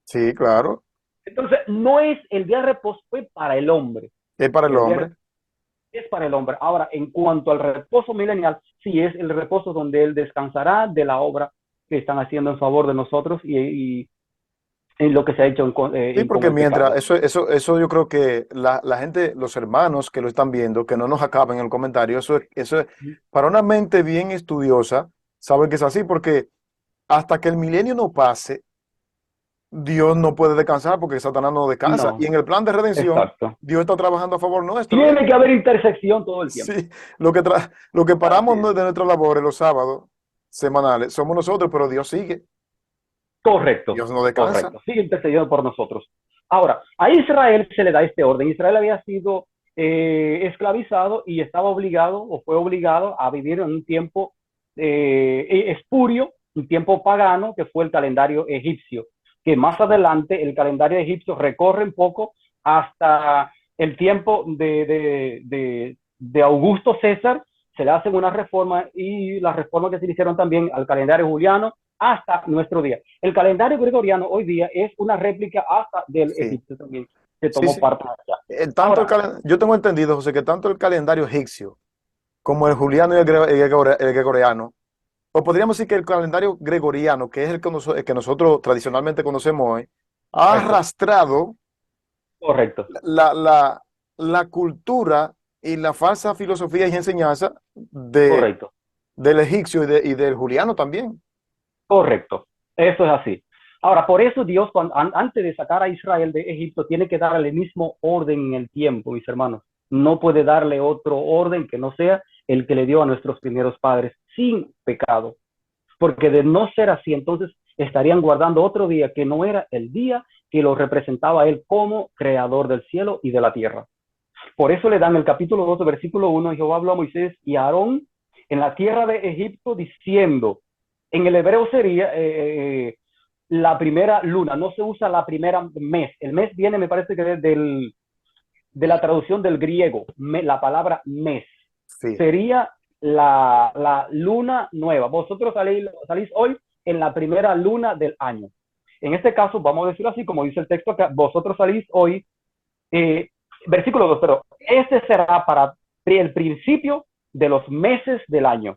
[SPEAKER 2] Sí, claro.
[SPEAKER 1] Entonces, no es el día de reposo, fue para el hombre.
[SPEAKER 2] Es para el
[SPEAKER 1] El día de
[SPEAKER 2] hombre.
[SPEAKER 1] reposo es para el hombre. Ahora, en cuanto al reposo milenial, sí es el reposo donde él descansará de la obra que están haciendo en favor de nosotros y en lo que se ha hecho
[SPEAKER 2] Sí,
[SPEAKER 1] con
[SPEAKER 2] porque
[SPEAKER 1] el
[SPEAKER 2] mientras,
[SPEAKER 1] pecado.
[SPEAKER 2] eso yo creo que la gente, los hermanos que lo están viendo, que no nos acaben en el comentario, eso es, para una mente bien estudiosa, saben que es así, porque hasta que el milenio no pase, Dios no puede descansar porque Satanás no descansa. Y
[SPEAKER 1] No,
[SPEAKER 2] en el plan de redención,
[SPEAKER 1] exacto.
[SPEAKER 2] Dios está trabajando a favor nuestro, ¿eh?
[SPEAKER 1] Tiene que haber intersección todo el tiempo.
[SPEAKER 2] Sí, lo que
[SPEAKER 1] Así
[SPEAKER 2] paramos
[SPEAKER 1] es.
[SPEAKER 2] de nuestras labores los sábados semanales somos nosotros, pero Dios sigue,
[SPEAKER 1] Correcto,
[SPEAKER 2] Dios no descansa.
[SPEAKER 1] correcto. Sigue intercediendo por nosotros. Ahora, a Israel se le da este orden. Israel había sido esclavizado y estaba obligado o fue obligado a vivir en un tiempo espurio, un tiempo pagano, que fue el calendario egipcio, que más adelante el calendario egipcio recorre un poco hasta el tiempo de Augusto César. Se le hacen una reforma y las reformas que se hicieron también al calendario juliano hasta nuestro día. El calendario gregoriano hoy día es una réplica hasta del
[SPEAKER 2] Sí,
[SPEAKER 1] egipcio también, se
[SPEAKER 2] sí,
[SPEAKER 1] tomó
[SPEAKER 2] sí.
[SPEAKER 1] parte de allá. Ahora,
[SPEAKER 2] Yo tengo entendido, José, que tanto el calendario egipcio como el juliano y el gregoriano, o podríamos decir que el calendario gregoriano, que es el que nosotros tradicionalmente conocemos hoy, ha
[SPEAKER 1] correcto,
[SPEAKER 2] arrastrado
[SPEAKER 1] correcto,
[SPEAKER 2] la, la, la cultura y la falsa filosofía y enseñanza
[SPEAKER 1] correcto,
[SPEAKER 2] del egipcio y del juliano también.
[SPEAKER 1] correcto. Eso es así. Ahora, por eso Dios, antes de sacar a Israel de Egipto, tiene que darle el mismo orden en el tiempo, mis hermanos. No puede darle otro orden que no sea el que le dio a nuestros primeros padres sin pecado. Porque de no ser así, entonces estarían guardando otro día que no era el día que lo representaba a él como creador del cielo y de la tierra. Por eso le dan el capítulo 2, versículo 1, y Jehová habló a Moisés y a Aarón en la tierra de Egipto diciendo, en el hebreo sería la primera luna, no se usa la primera mes. El mes viene, me parece que es de la traducción del griego, la palabra mes.
[SPEAKER 2] Sí,
[SPEAKER 1] Sería la luna nueva. Vosotros salís hoy en la primera luna del año. En este caso, vamos a decirlo así, como dice el texto acá, vosotros salís hoy, eh, versículo 2, pero este será para el principio de los meses del año,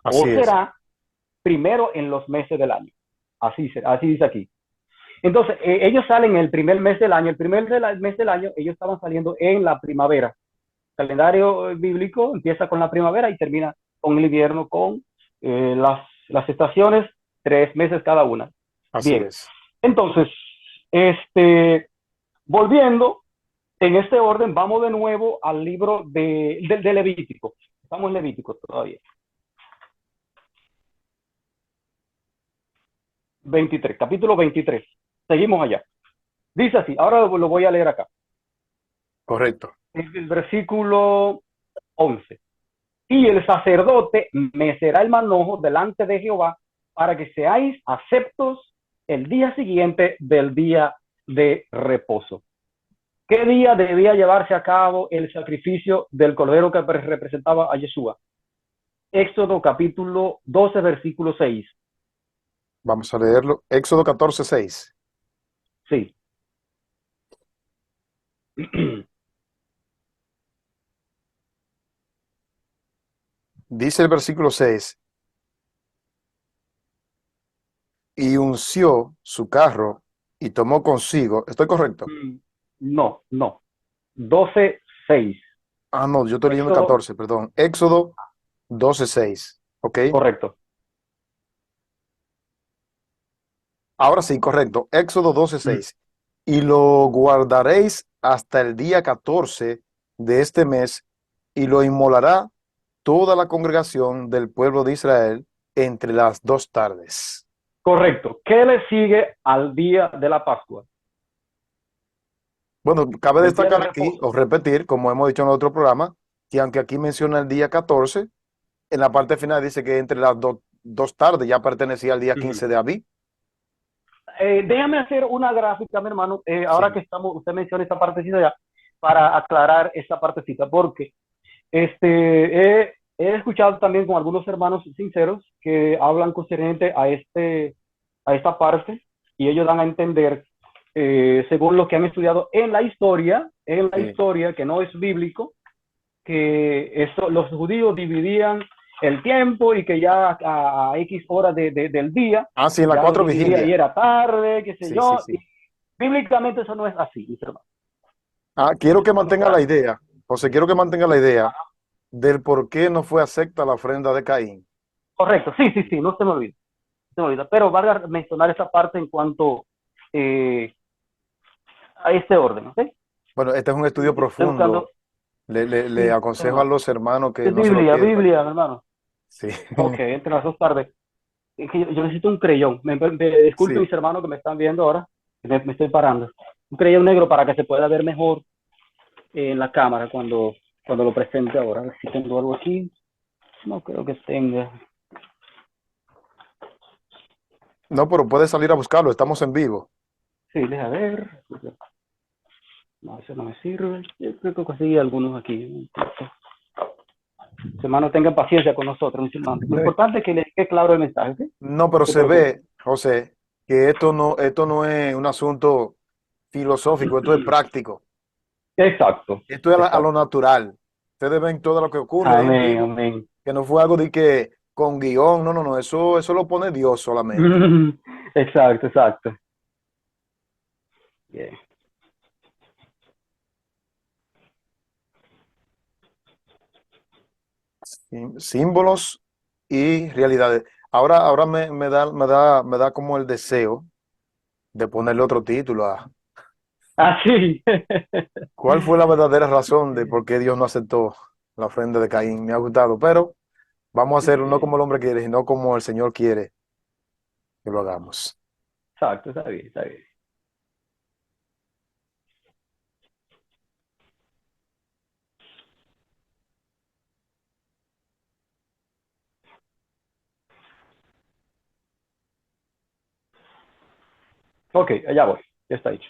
[SPEAKER 1] o
[SPEAKER 2] así es.
[SPEAKER 1] será primero en los meses del año. Así dice aquí. Entonces, ellos salen el primer mes del año, mes del año, ellos estaban saliendo en la primavera. El calendario bíblico empieza con la primavera y termina con el invierno, con las estaciones, 3 meses cada una.
[SPEAKER 2] Así
[SPEAKER 1] Bien,
[SPEAKER 2] es.
[SPEAKER 1] entonces, volviendo en este orden, vamos de nuevo al libro de Levítico. Estamos en Levítico todavía. 23, capítulo 23. Seguimos allá. Dice así, ahora lo voy a leer acá.
[SPEAKER 2] Correcto.
[SPEAKER 1] Es el versículo 11. Y el sacerdote mecerá el manojo delante de Jehová para que seáis aceptos el día siguiente del día de reposo. ¿Qué día debía llevarse a cabo el sacrificio del cordero que representaba a Yeshua? Éxodo capítulo 12, versículo 6.
[SPEAKER 2] Vamos a leerlo. Éxodo 14:6.
[SPEAKER 1] Sí.
[SPEAKER 2] Dice el versículo 6, y unció su carro y tomó consigo. ¿Estoy correcto?
[SPEAKER 1] No, no. 12, 6.
[SPEAKER 2] Ah, no, yo estoy leyendo el
[SPEAKER 1] Éxodo,
[SPEAKER 2] 14, perdón. Éxodo 12:6. ¿Ok?
[SPEAKER 1] correcto.
[SPEAKER 2] Ahora sí, correcto. Éxodo
[SPEAKER 1] Mm.
[SPEAKER 2] 12:6. Y lo guardaréis hasta el día 14 de este mes, y lo inmolará toda la congregación del pueblo de Israel entre las 2 tardes.
[SPEAKER 1] Correcto. ¿Qué le sigue al día de la Pascua?
[SPEAKER 2] Bueno, cabe
[SPEAKER 1] El día de
[SPEAKER 2] destacar aquí,
[SPEAKER 1] reposo.
[SPEAKER 2] o repetir, como hemos dicho en otro programa, que aunque aquí menciona el día 14, en la parte final dice que entre las 2 tardes ya pertenecía al día
[SPEAKER 1] Ujú.
[SPEAKER 2] 15 de Abí.
[SPEAKER 1] Déjame hacer una gráfica, mi hermano, ahora que
[SPEAKER 2] Sí,
[SPEAKER 1] estamos, usted menciona esta partecita ya, para aclarar esta partecita, porque he escuchado también con algunos hermanos sinceros que hablan concerniente a esta parte y ellos dan a entender, según lo que han estudiado en la
[SPEAKER 2] sí.
[SPEAKER 1] historia que no es bíblico, que los judíos dividían el tiempo y que ya a X horas del día
[SPEAKER 2] Ah, sí, en la
[SPEAKER 1] ya lo
[SPEAKER 2] cuatro
[SPEAKER 1] dividía y
[SPEAKER 2] vigilia.
[SPEAKER 1] era tarde, qué sé
[SPEAKER 2] Sí, sí,
[SPEAKER 1] yo. Y
[SPEAKER 2] sí.
[SPEAKER 1] bíblicamente eso no es así, mis hermanos.
[SPEAKER 2] Ah, quiero que
[SPEAKER 1] Por lo
[SPEAKER 2] mantenga
[SPEAKER 1] cual,
[SPEAKER 2] la idea, José, quiero que mantenga la idea del por qué no fue acepta la ofrenda de Caín.
[SPEAKER 1] correcto, sí, sí, sí, no se me olvida, no se me olvida. Pero valga mencionar esa parte en cuanto eh, a este orden, ¿ok?
[SPEAKER 2] Bueno, este es un estudio
[SPEAKER 1] Estoy buscando,
[SPEAKER 2] profundo. Le
[SPEAKER 1] sí,
[SPEAKER 2] aconsejo a
[SPEAKER 1] hermano.
[SPEAKER 2] los hermanos que
[SPEAKER 1] Es
[SPEAKER 2] no se lo
[SPEAKER 1] Biblia,
[SPEAKER 2] pierdan.
[SPEAKER 1] Biblia, hermano.
[SPEAKER 2] Sí,
[SPEAKER 1] Ok, entre las 2 tardes. Es que yo necesito un creyón. Disculpen
[SPEAKER 2] sí.
[SPEAKER 1] mis hermanos que me están viendo ahora, que me estoy parando. Un creyón negro para que se pueda ver mejor en la cámara cuando lo presente ahora. A ver si tengo algo aquí. No creo que tenga.
[SPEAKER 2] No, pero puede salir a buscarlo, estamos en vivo.
[SPEAKER 1] Sí, deja ver. No, eso no me sirve. Yo creo que conseguí algunos aquí. Mis hermanos, tengan paciencia con nosotros, mis hermanos. Lo importante es que les quede claro el mensaje, ¿sí?
[SPEAKER 2] No,
[SPEAKER 1] No
[SPEAKER 2] pero
[SPEAKER 1] se
[SPEAKER 2] se
[SPEAKER 1] preocupen.
[SPEAKER 2] ve, José, que esto no es un asunto filosófico, esto es práctico.
[SPEAKER 1] Exacto,
[SPEAKER 2] Esto es a lo
[SPEAKER 1] exacto.
[SPEAKER 2] natural. Ustedes ven todo lo que ocurre ahí en
[SPEAKER 1] Amén,
[SPEAKER 2] vivo,
[SPEAKER 1] amén.
[SPEAKER 2] que no fue algo de que con guión, no, no, no, eso lo pone Dios solamente.
[SPEAKER 1] Exacto, exacto. Bien.
[SPEAKER 2] Símbolos y realidades. Ahora me da como el deseo de ponerle otro título a
[SPEAKER 1] Así.
[SPEAKER 2] ¿cuál fue la verdadera razón de por qué Dios no aceptó la ofrenda de Caín? Me ha gustado, pero vamos a hacerlo no como el hombre quiere, sino como el Señor quiere que lo hagamos.
[SPEAKER 1] Exacto, está bien, está bien. Ok, allá voy. Ya está hecho.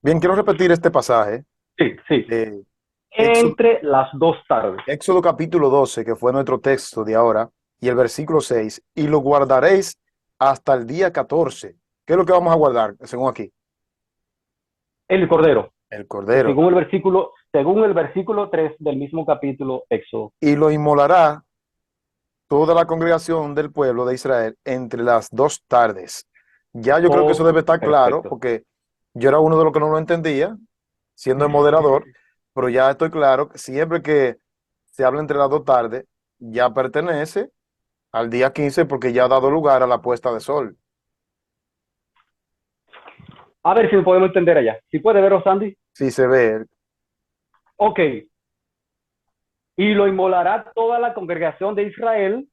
[SPEAKER 2] Bien, quiero repetir este pasaje
[SPEAKER 1] Sí, sí.
[SPEAKER 2] de Éxodo,
[SPEAKER 1] Entre las 2 tardes.
[SPEAKER 2] Éxodo capítulo 12, que fue nuestro texto de ahora, y el versículo 6, y lo guardaréis hasta el día 14. ¿Qué es lo que vamos a guardar, según aquí?
[SPEAKER 1] El Cordero.
[SPEAKER 2] El cordero.
[SPEAKER 1] Según el versículo 3 del mismo capítulo Éxodo.
[SPEAKER 2] Y lo inmolará toda la congregación del pueblo de Israel entre las 2 tardes. Ya yo creo que eso
[SPEAKER 1] Oh,
[SPEAKER 2] debe estar claro,
[SPEAKER 1] perfecto.
[SPEAKER 2] porque yo era uno de los que no lo entendía, siendo el moderador, pero ya estoy claro que siempre que se habla entre las 2 tardes, ya pertenece al día 15 porque ya ha dado lugar a la puesta de sol.
[SPEAKER 1] A ver si lo podemos entender allá. Si puede ver, Sandy.
[SPEAKER 2] Si se ve
[SPEAKER 1] Ok. Y lo inmolará toda la congregación de Israel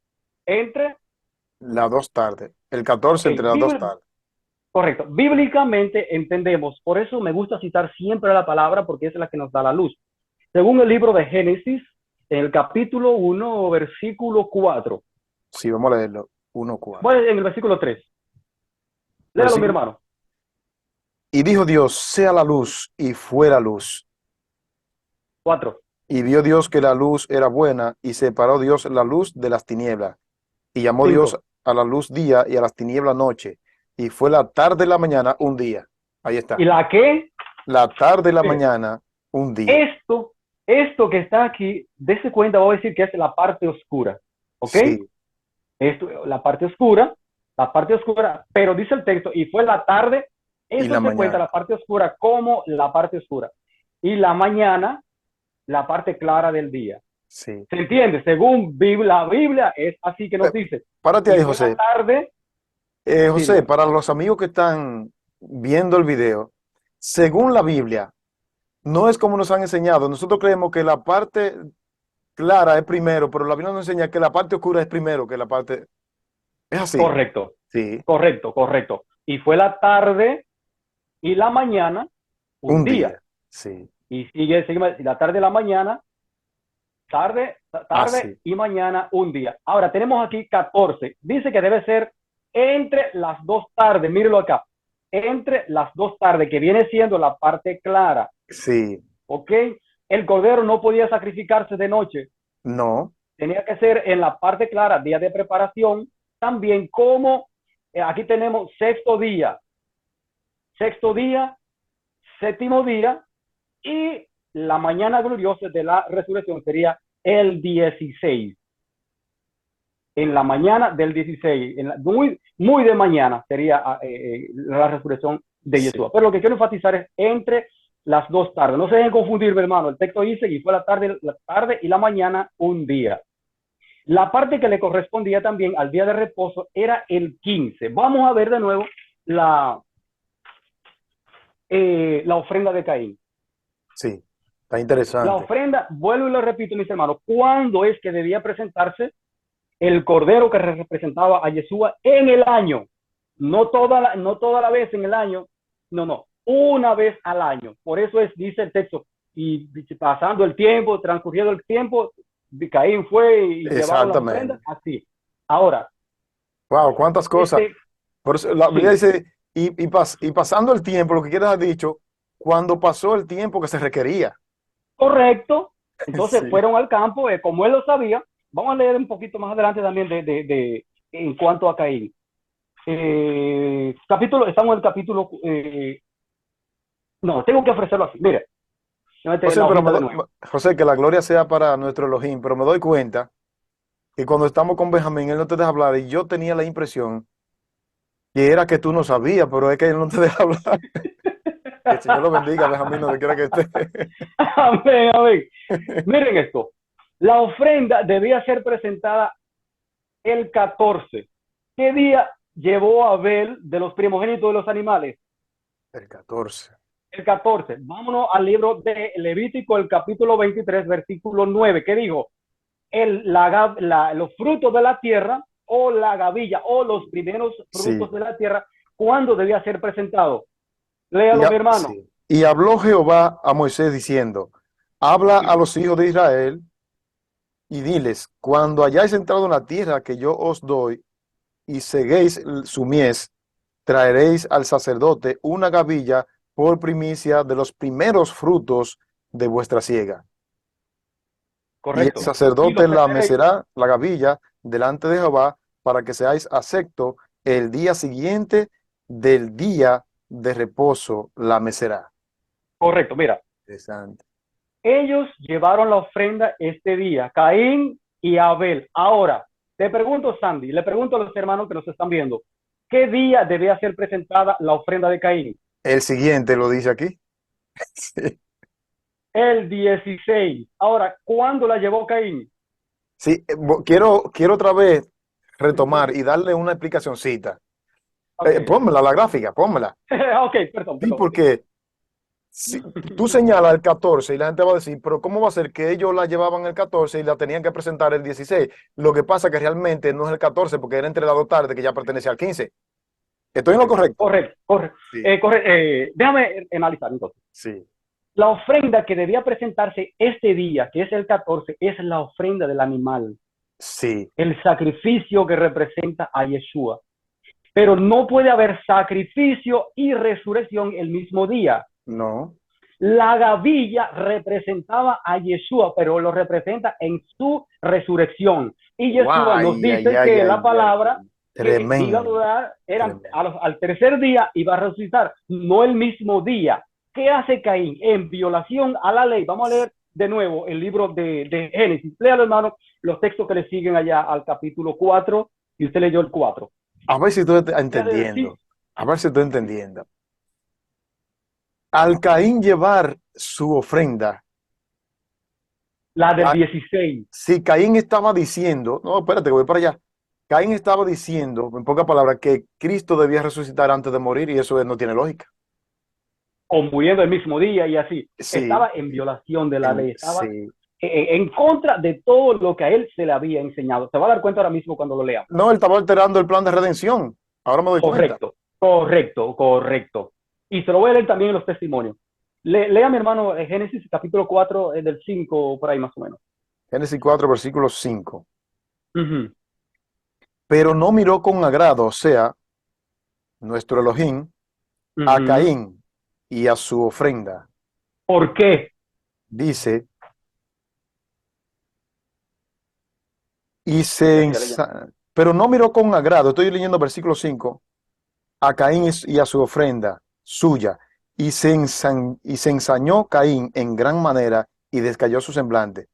[SPEAKER 1] entre.
[SPEAKER 2] las 2 tardes, el 14
[SPEAKER 1] Ok,
[SPEAKER 2] entre las 2 tardes.
[SPEAKER 1] correcto. Bíblicamente entendemos, por eso me gusta citar siempre la palabra porque es la que nos da la luz. Según el libro de Génesis, en el capítulo 1, versículo 4.
[SPEAKER 2] Sí, vamos a leerlo. 1:4.
[SPEAKER 1] Bueno, en el versículo 3. Léalo, mi
[SPEAKER 2] Versículo.
[SPEAKER 1] hermano.
[SPEAKER 2] Y dijo Dios, sea la luz, y fue la luz.
[SPEAKER 1] 4.
[SPEAKER 2] Y vio Dios que la luz era buena, y separó Dios la luz de las tinieblas. Y llamó Dios
[SPEAKER 1] 5.
[SPEAKER 2] a la luz día y a las tinieblas noche. Y fue la tarde y la mañana un día. Ahí
[SPEAKER 1] ¿Y
[SPEAKER 2] está.
[SPEAKER 1] la qué?
[SPEAKER 2] La tarde y la
[SPEAKER 1] Mire,
[SPEAKER 2] mañana un día.
[SPEAKER 1] esto, esto que está aquí, dése cuenta, voy a decir que es la parte oscura. ¿Ok?
[SPEAKER 2] Sí.
[SPEAKER 1] Esto, la parte oscura, pero dice el texto, y fue la tarde,
[SPEAKER 2] Y
[SPEAKER 1] eso
[SPEAKER 2] la
[SPEAKER 1] se cuenta
[SPEAKER 2] mañana.
[SPEAKER 1] la parte oscura como la parte oscura. Y la mañana, la parte clara del día.
[SPEAKER 2] Sí.
[SPEAKER 1] ¿Se entiende? Según la Biblia es así que nos dice.
[SPEAKER 2] Párate
[SPEAKER 1] Y
[SPEAKER 2] ahí,
[SPEAKER 1] fue la
[SPEAKER 2] José.
[SPEAKER 1] tarde.
[SPEAKER 2] José,
[SPEAKER 1] Dime.
[SPEAKER 2] para los amigos que están viendo el video, según la Biblia, no es como nos han enseñado. Nosotros creemos que la parte clara es primero, pero la Biblia nos enseña que la parte oscura es primero que la parte... Es así.
[SPEAKER 1] Correcto,
[SPEAKER 2] Sí,
[SPEAKER 1] correcto, correcto. Y fue la tarde y la mañana un
[SPEAKER 2] un
[SPEAKER 1] día.
[SPEAKER 2] día. Sí,
[SPEAKER 1] Y sigue la tarde y la mañana, tarde
[SPEAKER 2] así.
[SPEAKER 1] y mañana un día. Ahora tenemos aquí 14. Dice que debe ser entre las dos tardes. Mírelo acá. Entre las dos tardes, que viene siendo la parte clara.
[SPEAKER 2] Sí,
[SPEAKER 1] ¿Ok? El cordero no podía sacrificarse de noche.
[SPEAKER 2] no,
[SPEAKER 1] Tenía que ser en la parte clara, día de preparación. También como aquí tenemos sexto día, séptimo día y la mañana gloriosa de la resurrección sería el 16. En la mañana del 16, muy, muy de mañana sería la resurrección de
[SPEAKER 2] sí.
[SPEAKER 1] Yeshua. Pero lo que quiero enfatizar es entre las dos tardes. No se dejen confundir, mi hermano. El texto dice que fue la tarde y la mañana un día. La parte que le correspondía también al día de reposo era el 15. Vamos a ver de nuevo la ofrenda de Caín.
[SPEAKER 2] Sí, está
[SPEAKER 1] La
[SPEAKER 2] interesante.
[SPEAKER 1] ofrenda, vuelvo y lo repito, mis hermanos, ¿cuándo es que debía presentarse el cordero que representaba a Yeshua en el año? No toda la vez en el año, no, una vez al año. Por eso dice el texto, y pasando el tiempo, transcurriendo el tiempo, Caín fue y llevaron las ofrendas,
[SPEAKER 2] Exactamente.
[SPEAKER 1] así. Ahora,
[SPEAKER 2] Wow, cuántas cosas.
[SPEAKER 1] este,
[SPEAKER 2] Por eso la Biblia
[SPEAKER 1] sí,
[SPEAKER 2] dice, y pasando el tiempo, lo que quieras ha dicho, cuando pasó el tiempo que se requería.
[SPEAKER 1] correcto. Entonces
[SPEAKER 2] Sí.
[SPEAKER 1] fueron al campo, como él lo sabía. Vamos a leer un poquito más adelante también en cuanto a Caín. Estamos en el capítulo, no, tengo que ofrecerlo así. Mire,
[SPEAKER 2] José,
[SPEAKER 1] la
[SPEAKER 2] pero
[SPEAKER 1] hojita de nuevo.
[SPEAKER 2] José, que la gloria sea para nuestro Elohim, pero me doy cuenta que cuando estamos con Benjamín, él no te deja hablar y yo tenía la impresión que era que tú no sabías, pero es que él no te deja hablar. Que el Señor lo bendiga, Benjamín, donde quiera que esté.
[SPEAKER 1] Amén, amén. Miren esto. La ofrenda debía ser presentada el 14. ¿Qué día llevó Abel de los primogénitos de los animales?
[SPEAKER 2] El 14.
[SPEAKER 1] El 14. Vámonos al libro de Levítico, el capítulo 23, versículo 9. ¿Qué dijo? Los frutos de la tierra o la gavilla o los primeros frutos
[SPEAKER 2] Sí.
[SPEAKER 1] de la tierra, ¿cuándo debía ser presentado? Léalo, mi hermano.
[SPEAKER 2] Sí. Y habló Jehová a Moisés diciendo, habla a los hijos de Israel y diles, cuando hayáis entrado en la tierra que yo os doy y seguéis su mies, traeréis al sacerdote una gavilla por primicia de los primeros frutos de vuestra siega. Y el
[SPEAKER 1] Correcto. Y lo
[SPEAKER 2] sacerdote la
[SPEAKER 1] ofreceréis.
[SPEAKER 2] mecerá la gavilla delante de Jehová para que seáis acepto el día siguiente del día de reposo la mecerá.
[SPEAKER 1] Correcto. Mira,
[SPEAKER 2] Interesante.
[SPEAKER 1] ellos llevaron la ofrenda este día, Caín y Abel. Ahora, te pregunto, Sandy, le pregunto a los hermanos que nos están viendo, ¿qué día debía ser presentada la ofrenda de Caín?
[SPEAKER 2] El siguiente lo dice aquí. Sí,
[SPEAKER 1] El 16. Ahora, ¿cuándo la llevó Caín?
[SPEAKER 2] sí, quiero otra vez retomar y darle una explicacioncita.
[SPEAKER 1] Ok.
[SPEAKER 2] Pónmela, la gráfica, pónmela.
[SPEAKER 1] Ok, perdón,
[SPEAKER 2] Sí,
[SPEAKER 1] perdón.
[SPEAKER 2] porque si tú señalas el 14 y la gente va a decir, pero ¿cómo va a ser que ellos la llevaban el 14 y la tenían que presentar el 16? Lo que pasa que realmente no es el 14 porque era entre las dos tardes que ya pertenece al 15. ¿Estoy en lo
[SPEAKER 1] Correcto,
[SPEAKER 2] correcto?
[SPEAKER 1] correcto, correcto.
[SPEAKER 2] Sí,
[SPEAKER 1] Déjame analizar entonces.
[SPEAKER 2] sí,
[SPEAKER 1] La ofrenda que debía presentarse este día, que es el 14, es la ofrenda del animal,
[SPEAKER 2] sí,
[SPEAKER 1] el sacrificio que representa a Yeshua. Pero no puede haber sacrificio y resurrección el mismo día.
[SPEAKER 2] no.
[SPEAKER 1] La gavilla representaba a Yeshua, pero lo representa en su resurrección. Y Yeshua nos
[SPEAKER 2] Guay, ay,
[SPEAKER 1] dice
[SPEAKER 2] ay,
[SPEAKER 1] que
[SPEAKER 2] ay,
[SPEAKER 1] la
[SPEAKER 2] ay.
[SPEAKER 1] palabra que iba a
[SPEAKER 2] Tremendo,
[SPEAKER 1] durar,
[SPEAKER 2] tremendo.
[SPEAKER 1] al tercer día iba a resucitar, no el mismo día. ¿Qué hace Caín? En violación a la ley. Vamos a leer de nuevo el libro de Génesis. Léalo, hermano, los textos que le siguen allá al capítulo 4, y usted leyó el 4.
[SPEAKER 2] A ver si estoy
[SPEAKER 1] Sí,
[SPEAKER 2] entendiendo. A ver si estoy entendiendo. Al Caín llevar su ofrenda,
[SPEAKER 1] la del
[SPEAKER 2] a-
[SPEAKER 1] 16.
[SPEAKER 2] si Caín estaba diciendo, no, espérate, voy para allá. Caín estaba diciendo, en pocas palabras, que Cristo debía resucitar antes de morir y eso no tiene lógica.
[SPEAKER 1] O muriendo el mismo día y así.
[SPEAKER 2] Sí,
[SPEAKER 1] Estaba en violación de la ley, estaba
[SPEAKER 2] sí.
[SPEAKER 1] en contra de todo lo que a él se le había enseñado. Se va a dar cuenta ahora mismo cuando lo lea.
[SPEAKER 2] No, él estaba alterando el plan de redención. Ahora me doy cuenta.
[SPEAKER 1] Correcto, correcto, correcto. Y se lo voy a leer también en los testimonios. Lea, mi hermano, Génesis capítulo 4, del 5, por ahí más o menos.
[SPEAKER 2] Génesis 4, versículo 5.
[SPEAKER 1] Ujú,
[SPEAKER 2] Pero no miró con agrado, o sea, nuestro Elohim, a
[SPEAKER 1] ujú.
[SPEAKER 2] Caín y a su ofrenda.
[SPEAKER 1] ¿Por qué?
[SPEAKER 2] Dice,
[SPEAKER 1] Siga, siga leyendo.
[SPEAKER 2] pero no miró con agrado, estoy leyendo versículo 5, a Caín y a su ofrenda suya, y se ensañó Caín en gran manera y descayó su semblante.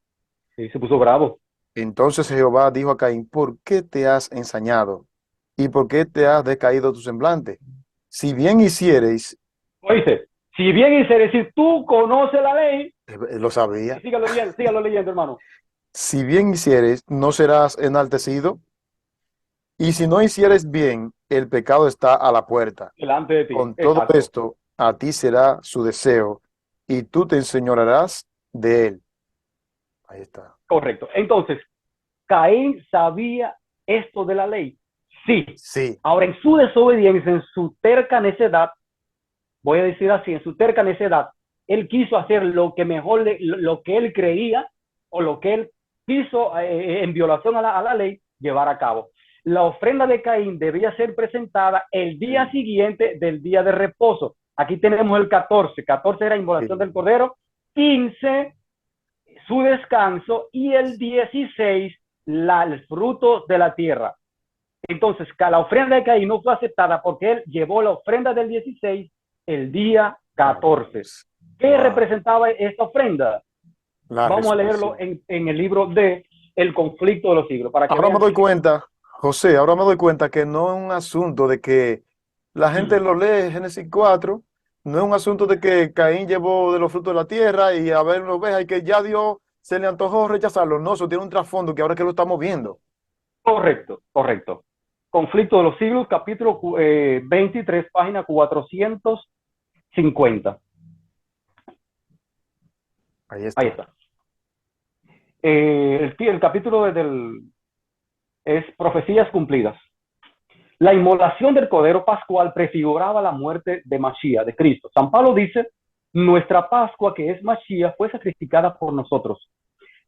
[SPEAKER 1] Sí, se puso bravo.
[SPEAKER 2] Entonces Jehová dijo a Caín, ¿por qué te has ensañado? ¿Y por qué te has decaído tu semblante? Si bien hiciereis,
[SPEAKER 1] Oíste, si bien hice decir, tú conoces la ley,
[SPEAKER 2] lo sabía,
[SPEAKER 1] sígalo leyendo, hermano.
[SPEAKER 2] si bien hiciereis, no serás enaltecido, y si no hicieres bien, el pecado está a la puerta.
[SPEAKER 1] Delante de ti.
[SPEAKER 2] Con todo
[SPEAKER 1] Exacto.
[SPEAKER 2] esto, a ti será su deseo, y tú te enseñorearás de él. Ahí está.
[SPEAKER 1] Correcto. Entonces, Caín sabía esto de la ley. Sí.
[SPEAKER 2] Sí,
[SPEAKER 1] Ahora, en su desobediencia, en su terca necedad, voy a decir así, en su terca necedad, él quiso hacer lo que mejor, lo que él creía o lo que él quiso en violación a la ley llevar a cabo. La ofrenda de Caín debía ser presentada el día siguiente del día de reposo. Aquí tenemos el 14. 14 era inmolación
[SPEAKER 2] sí.
[SPEAKER 1] del cordero, 15 su descanso y el 16 el fruto de la tierra. Entonces, la ofrenda de Caín no fue aceptada porque él llevó la ofrenda del 16 el día 14. ¿Qué
[SPEAKER 2] Wow.
[SPEAKER 1] representaba esta ofrenda?
[SPEAKER 2] La
[SPEAKER 1] Vamos a leerlo
[SPEAKER 2] resurrección.
[SPEAKER 1] en el libro de El conflicto de los siglos, para que
[SPEAKER 2] Ahora me
[SPEAKER 1] vean
[SPEAKER 2] doy
[SPEAKER 1] que...
[SPEAKER 2] cuenta, José, ahora me doy cuenta que no es un asunto de que la gente lo lee Génesis 4, no es un asunto de que Caín llevó de los frutos de la tierra y a ver una oveja y que ya Dios se le antojó rechazarlo. No, eso tiene un trasfondo que ahora que lo estamos viendo.
[SPEAKER 1] Correcto, correcto. Conflicto de los siglos, capítulo 23, página 450.
[SPEAKER 2] Ahí
[SPEAKER 1] Ahí
[SPEAKER 2] está.
[SPEAKER 1] está. El capítulo es Profecías Cumplidas. La inmolación del Cordero Pascual prefiguraba la muerte de Mashiach, de Cristo. San Pablo dice, nuestra Pascua, que es Mashiach, fue sacrificada por nosotros.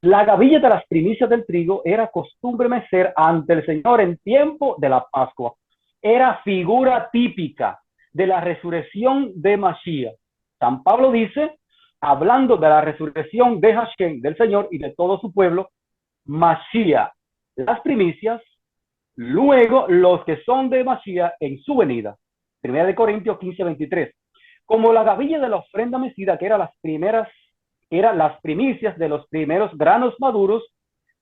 [SPEAKER 1] La gavilla de las primicias del trigo era costumbre mecer ante el Señor en tiempo de la Pascua. Era figura típica de la resurrección de Mashiach. San Pablo dice, hablando de la resurrección de Hashem, del Señor y de todo su pueblo, Mashiach, las primicias, luego los que son de Mashiach en su venida. Primera de Corintios 15:23. Como la gavilla de la ofrenda mecida, que eran las primicias de los primeros granos maduros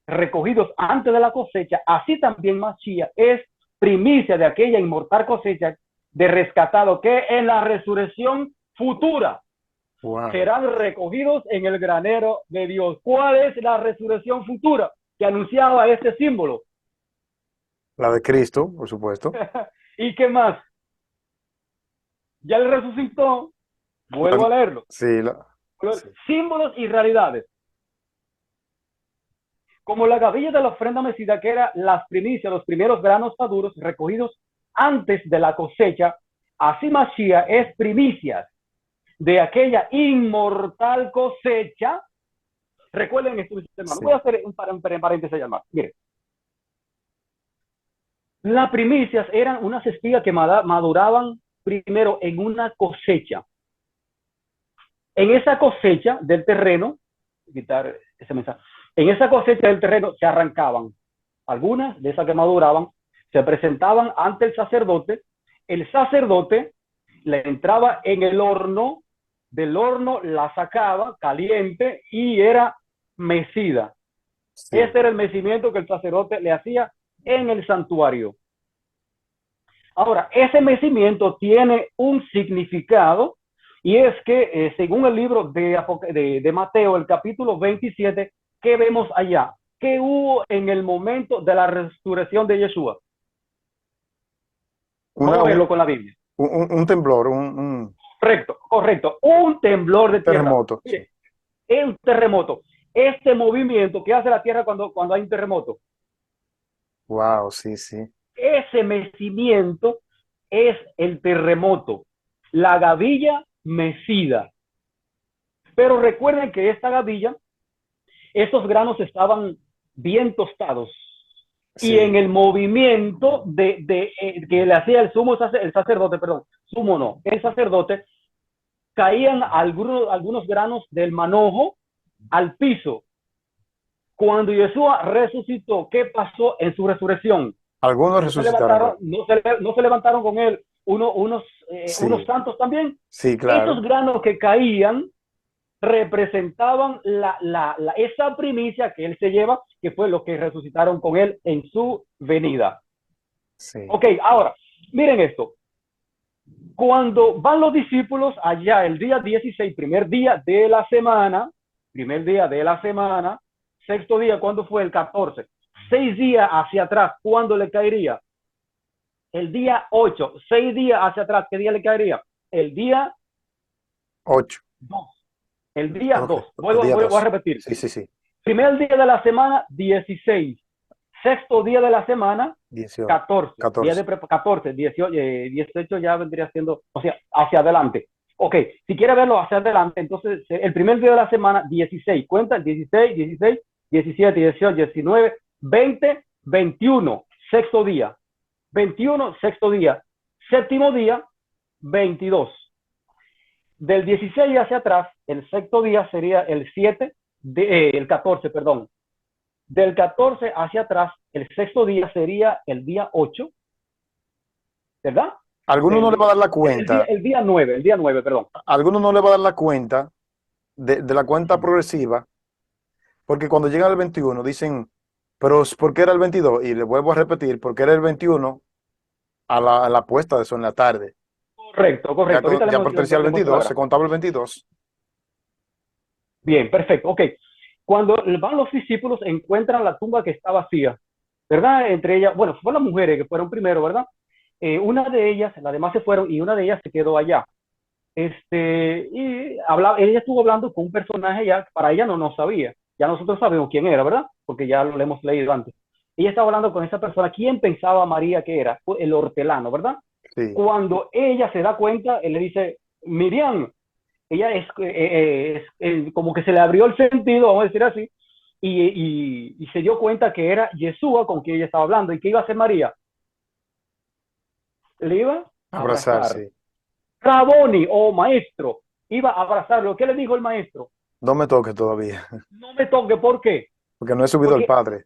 [SPEAKER 1] recogidos antes de la cosecha, así también Mashiach es primicia de aquella inmortal cosecha de rescatado que en la resurrección futura
[SPEAKER 2] Wow.
[SPEAKER 1] serán recogidos en el granero de Dios. ¿Cuál es la resurrección futura que anunciaba este símbolo?
[SPEAKER 2] La de Cristo, por supuesto.
[SPEAKER 1] ¿Y qué más? Ya él resucitó, vuelvo a leerlo.
[SPEAKER 2] Sí, sí.
[SPEAKER 1] Símbolos y realidades. Como la gavilla de la ofrenda mecida, que era las primicias, los primeros granos maduros recogidos antes de la cosecha, así Mashiach es primicias de aquella inmortal cosecha. Recuerden esto, mis hermanos. Voy a
[SPEAKER 2] Sí.
[SPEAKER 1] hacer un paréntesis allá más. Miren, las primicias eran unas espigas que maduraban primero en una cosecha. En esa cosecha del terreno, quitar ese mensaje, en esa cosecha del terreno se arrancaban algunas de esas que maduraban, se presentaban ante el sacerdote le entraba en el horno, del horno la sacaba caliente y era mecida.
[SPEAKER 2] Sí.
[SPEAKER 1] Ese era el mecimiento que el sacerdote le hacía en el santuario. Ahora, ese mecimiento tiene un significado y es que según el libro de Mateo, el capítulo 27, ¿qué vemos allá? ¿qué hubo en el momento de la resurrección de Yeshua?
[SPEAKER 2] Una,
[SPEAKER 1] Vamos a verlo con la Biblia.
[SPEAKER 2] un temblor,
[SPEAKER 1] Correcto, correcto. Un temblor de tierra.
[SPEAKER 2] terremoto. Sí.
[SPEAKER 1] Mire, es un terremoto. Este movimiento que hace la tierra cuando hay un terremoto,
[SPEAKER 2] Wow, sí, sí.
[SPEAKER 1] ese mecimiento es el terremoto, la gavilla mecida. Pero recuerden que esta gavilla, esos granos estaban bien tostados. Y
[SPEAKER 2] Sí.
[SPEAKER 1] en el movimiento que le hacía el sacerdote, perdón, sumo no, el sacerdote, caían algunos granos del manojo al piso. Cuando Yeshua resucitó, ¿qué pasó en su resurrección?
[SPEAKER 2] Algunos
[SPEAKER 1] No se
[SPEAKER 2] resucitaron con
[SPEAKER 1] levantaron,
[SPEAKER 2] él.
[SPEAKER 1] no se levantaron con él unos
[SPEAKER 2] Sí,
[SPEAKER 1] santos también.
[SPEAKER 2] sí,
[SPEAKER 1] Esos
[SPEAKER 2] claro.
[SPEAKER 1] granos que caían representaban esa primicia que él se lleva, que fue lo que resucitaron con él en su venida.
[SPEAKER 2] Sí.
[SPEAKER 1] Ok, ahora, miren esto. Cuando van los discípulos allá el día 16, primer día de la semana, sexto día, ¿cuándo fue? El 14. 6 días hacia atrás, ¿cuándo le caería? El día 8. 6 días hacia atrás, ¿qué día le caería? El día
[SPEAKER 2] 8.
[SPEAKER 1] 2. El día
[SPEAKER 2] Ok,
[SPEAKER 1] 2.
[SPEAKER 2] el
[SPEAKER 1] Voy,
[SPEAKER 2] día
[SPEAKER 1] voy a
[SPEAKER 2] 2.
[SPEAKER 1] repetir.
[SPEAKER 2] Sí, sí, sí.
[SPEAKER 1] Primer día de la semana, 16. Sexto día de la semana,
[SPEAKER 2] 18.
[SPEAKER 1] 14. Día
[SPEAKER 2] 14.
[SPEAKER 1] de 14, 18, 18 ya vendría siendo, o sea, hacia adelante. Ok, si quiere verlo hacia adelante, entonces el primer día de la semana, 16. Cuenta el 16, 16, 17, 18, 19, 20, 21. Sexto día. 21, sexto día. Séptimo día, 22. Del 16 hacia atrás, el sexto día sería el 7, el 14, perdón. Del 14 hacia atrás, el sexto día sería el día 8, ¿verdad?
[SPEAKER 2] Alguno no le va a dar la cuenta.
[SPEAKER 1] El día 9, perdón.
[SPEAKER 2] Alguno no le va a dar la cuenta de la cuenta progresiva, porque cuando llegan al 21 dicen, pero ¿por qué era el 22? Y le vuelvo a repetir, porque era el 21 a la puesta de sol en la tarde.
[SPEAKER 1] Correcto,
[SPEAKER 2] Ya,
[SPEAKER 1] correcto. Ahorita
[SPEAKER 2] ya pertenecía al
[SPEAKER 1] le muestro la
[SPEAKER 2] 22, se
[SPEAKER 1] gráfica.
[SPEAKER 2] contaba el 22.
[SPEAKER 1] Bien, perfecto. Ok. Cuando van los discípulos, encuentran la tumba que está vacía, ¿verdad? Entre ellas, bueno, fueron las mujeres que fueron primero, ¿verdad? Una de ellas, las demás se fueron y una de ellas se quedó allá. Ella estuvo hablando con un personaje ya, para ella no sabía, ya nosotros sabemos quién era, ¿verdad? Porque ya lo hemos leído antes. Ella estaba hablando con esa persona, ¿quién pensaba María que era? El hortelano, ¿verdad?
[SPEAKER 2] Sí.
[SPEAKER 1] Cuando ella se da cuenta, él le dice, Miriam, ella como que se le abrió el sentido, vamos a decir así, y se dio cuenta que era Yeshua con quien ella estaba hablando, y que iba a hacer María, le iba a
[SPEAKER 2] Abrazar,
[SPEAKER 1] abrazar.
[SPEAKER 2] sí.
[SPEAKER 1] Raboni o maestro, iba a abrazarlo. ¿Qué le dijo el maestro?
[SPEAKER 2] No me toques todavía,
[SPEAKER 1] No me toque, ¿por qué?
[SPEAKER 2] porque no he subido al
[SPEAKER 1] Porque
[SPEAKER 2] Padre.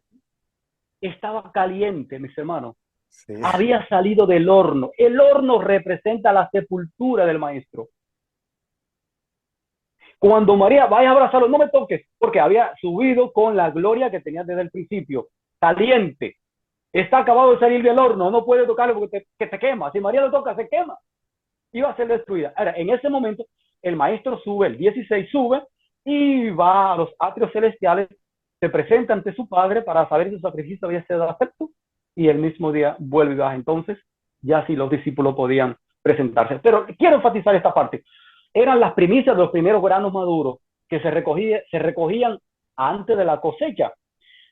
[SPEAKER 1] estaba caliente, mis hermanos.
[SPEAKER 2] Sí.
[SPEAKER 1] Había salido del horno. El horno representa la sepultura del maestro. Cuando María vaya a abrazarlo, no me toques, porque había subido con la gloria que tenía desde el principio. Caliente. Está acabado de salir del horno, no puede tocarlo porque te quema. Si María lo toca, se quema. Iba a ser destruida. Ahora, en ese momento, el maestro sube, el 16 sube y va a los atrios celestiales, se presenta ante su padre para saber si su sacrificio había sido acepto y el mismo día vuelve y baja. Entonces, ya sí los discípulos podían presentarse. Pero quiero enfatizar esta parte. Eran las primicias de los primeros granos maduros que se recogían antes de la cosecha.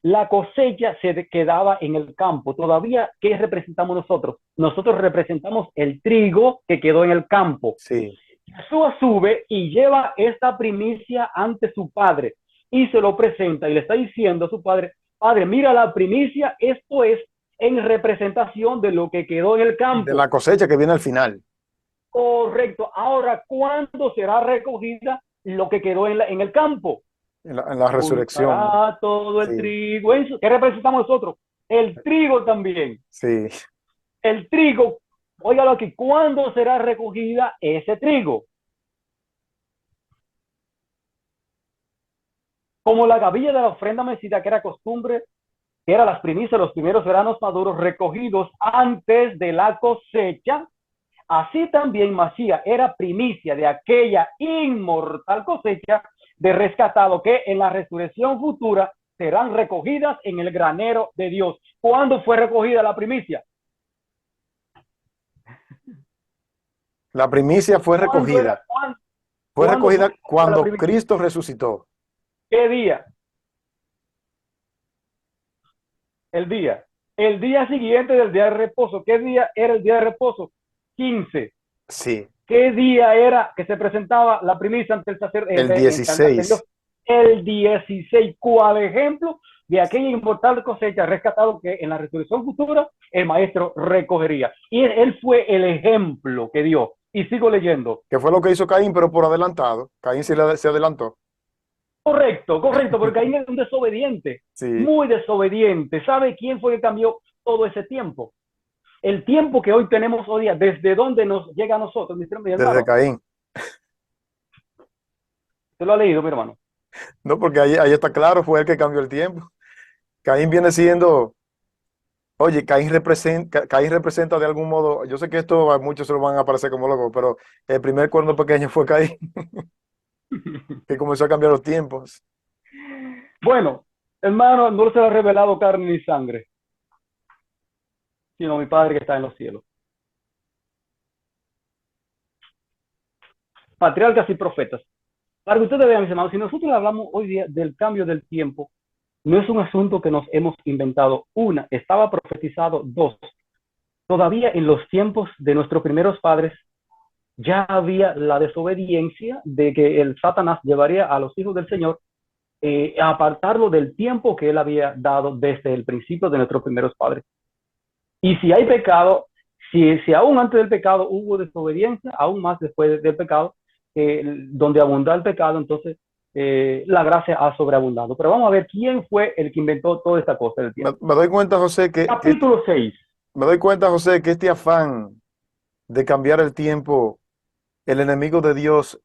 [SPEAKER 1] La cosecha se quedaba en el campo. Todavía, ¿qué representamos nosotros? Nosotros representamos el trigo que quedó en el campo.
[SPEAKER 2] Sí.
[SPEAKER 1] Jesús sube y lleva esta primicia ante su padre y se lo presenta y le está diciendo a su padre, padre, mira la primicia, esto es en representación de lo que quedó en el
[SPEAKER 2] De
[SPEAKER 1] campo.
[SPEAKER 2] la cosecha que viene al final,
[SPEAKER 1] Correcto. Ahora, ¿cuándo será recogida lo que quedó en el campo?
[SPEAKER 2] en la resurrección.
[SPEAKER 1] Juntará todo el
[SPEAKER 2] Sí,
[SPEAKER 1] trigo. ¿Qué representamos nosotros? El trigo también.
[SPEAKER 2] sí.
[SPEAKER 1] El trigo, óigalo aquí, ¿cuándo será recogida ese trigo? Como la gavilla de la ofrenda mecida, que era costumbre, que era las primicias, los primeros granos maduros recogidos antes de la cosecha, así también Masía era primicia de aquella inmortal cosecha de rescatado que en la resurrección futura serán recogidas en el granero de Dios. ¿Cuándo fue recogida la primicia?
[SPEAKER 2] La primicia fue
[SPEAKER 1] ¿Cuándo
[SPEAKER 2] recogida.
[SPEAKER 1] era? ¿Cuándo,
[SPEAKER 2] Fue
[SPEAKER 1] ¿cuándo fue
[SPEAKER 2] recogida
[SPEAKER 1] recogida la
[SPEAKER 2] cuando
[SPEAKER 1] primicia?
[SPEAKER 2] Cristo resucitó.
[SPEAKER 1] ¿Qué día? El día. El día siguiente del día de reposo. ¿Qué día era el día de reposo? 15.
[SPEAKER 2] Sí,
[SPEAKER 1] ¿Qué día era que se presentaba la primicia ante el
[SPEAKER 2] el
[SPEAKER 1] sacerdote, ante Dios?
[SPEAKER 2] 16.
[SPEAKER 1] El 16. ¿Cuál ejemplo de aquella inmortal cosecha rescatado que en la resurrección futura el maestro recogería? Y él fue el ejemplo que dio. Y sigo leyendo.
[SPEAKER 2] Que fue lo que hizo Caín, pero por adelantado. Caín se adelantó.
[SPEAKER 1] Correcto, correcto, porque Caín es un desobediente,
[SPEAKER 2] Sí,
[SPEAKER 1] muy desobediente. ¿Sabe quién fue que cambió todo ese tiempo? El tiempo que hoy tenemos hoy día, ¿desde dónde nos llega a nosotros, mis
[SPEAKER 2] desde
[SPEAKER 1] hermanos?
[SPEAKER 2] Caín.
[SPEAKER 1] ¿Usted lo ha leído, mi hermano?
[SPEAKER 2] No, porque ahí está claro, fue el que cambió el tiempo. Caín viene siendo, oye, Caín representa de algún modo, yo sé que esto a muchos se lo van a parecer como loco, pero el primer cuerno pequeño fue Caín, que comenzó a cambiar los tiempos.
[SPEAKER 1] Bueno, hermano, no se le ha revelado carne ni sangre, sino mi Padre que está en los cielos. Patriarcas y profetas. Para que ustedes vean, mis hermanos, si nosotros hablamos hoy día del cambio del tiempo, no es un asunto que nos hemos inventado. Una, estaba profetizado. Dos, todavía en los tiempos de nuestros primeros padres ya había la desobediencia de que el Satanás llevaría a los hijos del Señor a apartarlo del tiempo que él había dado desde el principio de nuestros primeros padres. Y si hay pecado, si aún antes del pecado hubo desobediencia, aún más después del pecado, donde abunda el pecado, entonces la gracia ha sobreabundado. Pero vamos a ver quién fue el que inventó toda esta cosa del tiempo.
[SPEAKER 2] Me doy cuenta, José,
[SPEAKER 1] Capítulo 6.
[SPEAKER 2] me doy cuenta, José, que este afán de cambiar el tiempo, el enemigo de Dios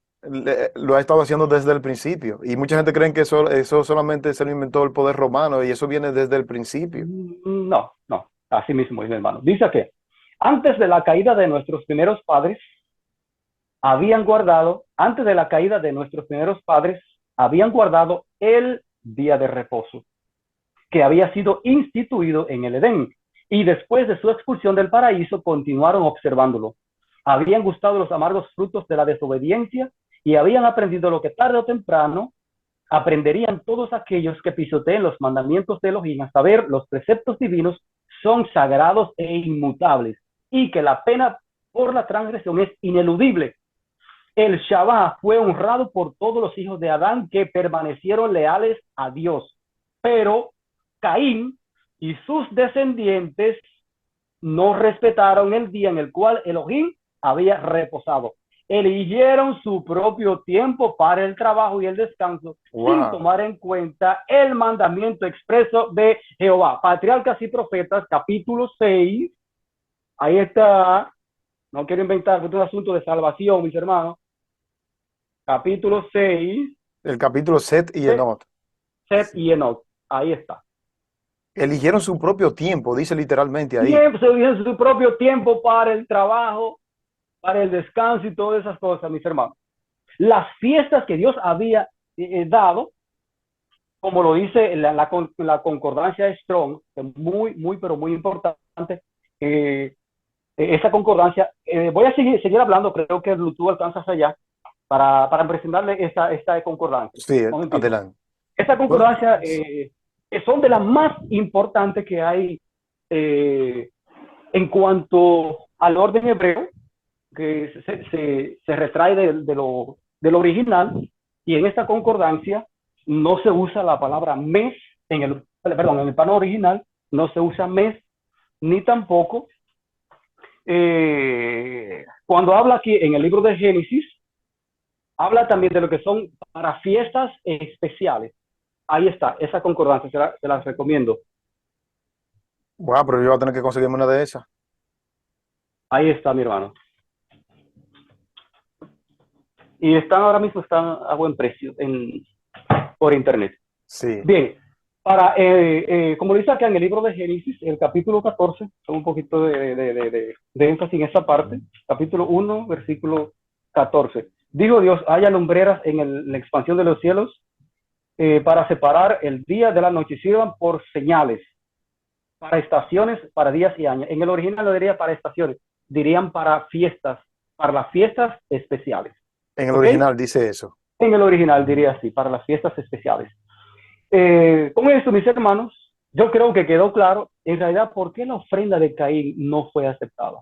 [SPEAKER 2] lo ha estado haciendo desde el principio. Y mucha gente cree que eso solamente se lo inventó el poder romano y eso viene desde el principio.
[SPEAKER 1] No, no, así mismo es, mi hermano. Dice que antes de la caída de nuestros primeros padres, antes de la caída de nuestros primeros padres, habían guardado el día de reposo, que había sido instituido en el Edén, y después de su expulsión del paraíso continuaron observándolo. Habían gustado los amargos frutos de la desobediencia y habían aprendido lo que tarde o temprano aprenderían todos aquellos que pisoteen los mandamientos de Elohim, a saber, los preceptos divinos son sagrados e inmutables, y que la pena por la transgresión es ineludible. El Shabbat fue honrado por todos los hijos de Adán que permanecieron leales a Dios, pero Caín y sus descendientes no respetaron el día en el cual Elohim había reposado. Eligieron su propio tiempo para el trabajo y el descanso, sin
[SPEAKER 2] Wow.
[SPEAKER 1] tomar en cuenta el mandamiento expreso de Jehová. Patriarcas y Profetas, capítulo 6. Ahí está. No quiero inventar, es un asunto de salvación, mis hermanos. Capítulo 6,
[SPEAKER 2] El capítulo Set y Enot.
[SPEAKER 1] Set
[SPEAKER 2] Sí.
[SPEAKER 1] y Enoch. Ahí está.
[SPEAKER 2] Eligieron su propio tiempo, dice literalmente ahí.
[SPEAKER 1] Tiempo, se elige su propio tiempo para el trabajo, para el descanso y todas esas cosas, mis hermanos. Las fiestas que Dios había dado, como lo dice la concordancia de Strong, que es muy, muy, pero muy importante, esa concordancia, voy a seguir hablando, creo que tú alcanzas allá, para presentarle esta concordancia.
[SPEAKER 2] Sí,
[SPEAKER 1] Un momentito.
[SPEAKER 2] adelante.
[SPEAKER 1] Esta
[SPEAKER 2] Bueno,
[SPEAKER 1] concordancia son de las más importantes que hay en cuanto al orden hebreo, que se retrae del original, y en esta concordancia no se usa la palabra mes, perdón, en el plano original no se usa mes, ni tampoco cuando habla aquí en el libro de Génesis, habla también de lo que son para fiestas especiales. Ahí está, esa concordancia, se las recomiendo.
[SPEAKER 2] wow, pero yo voy a tener que conseguirme una de esas.
[SPEAKER 1] Ahí está, mi hermano. Y ahora mismo están a buen precio por internet.
[SPEAKER 2] Sí.
[SPEAKER 1] Bien, como dice acá en el libro de Génesis, el capítulo 14, son un poquito de énfasis en esa parte, capítulo 1, versículo 14. Dijo Dios, haya lumbreras en la expansión de los cielos para separar el día de la noche, sirvan por señales, para estaciones, para días y años. En el original lo diría para estaciones, dirían para las fiestas especiales.
[SPEAKER 2] En el
[SPEAKER 1] ¿Ok?
[SPEAKER 2] original dice eso.
[SPEAKER 1] En el original diría así, para las fiestas especiales. Con esto, mis hermanos, yo creo que quedó claro, en realidad, por qué la ofrenda de Caín no fue aceptada.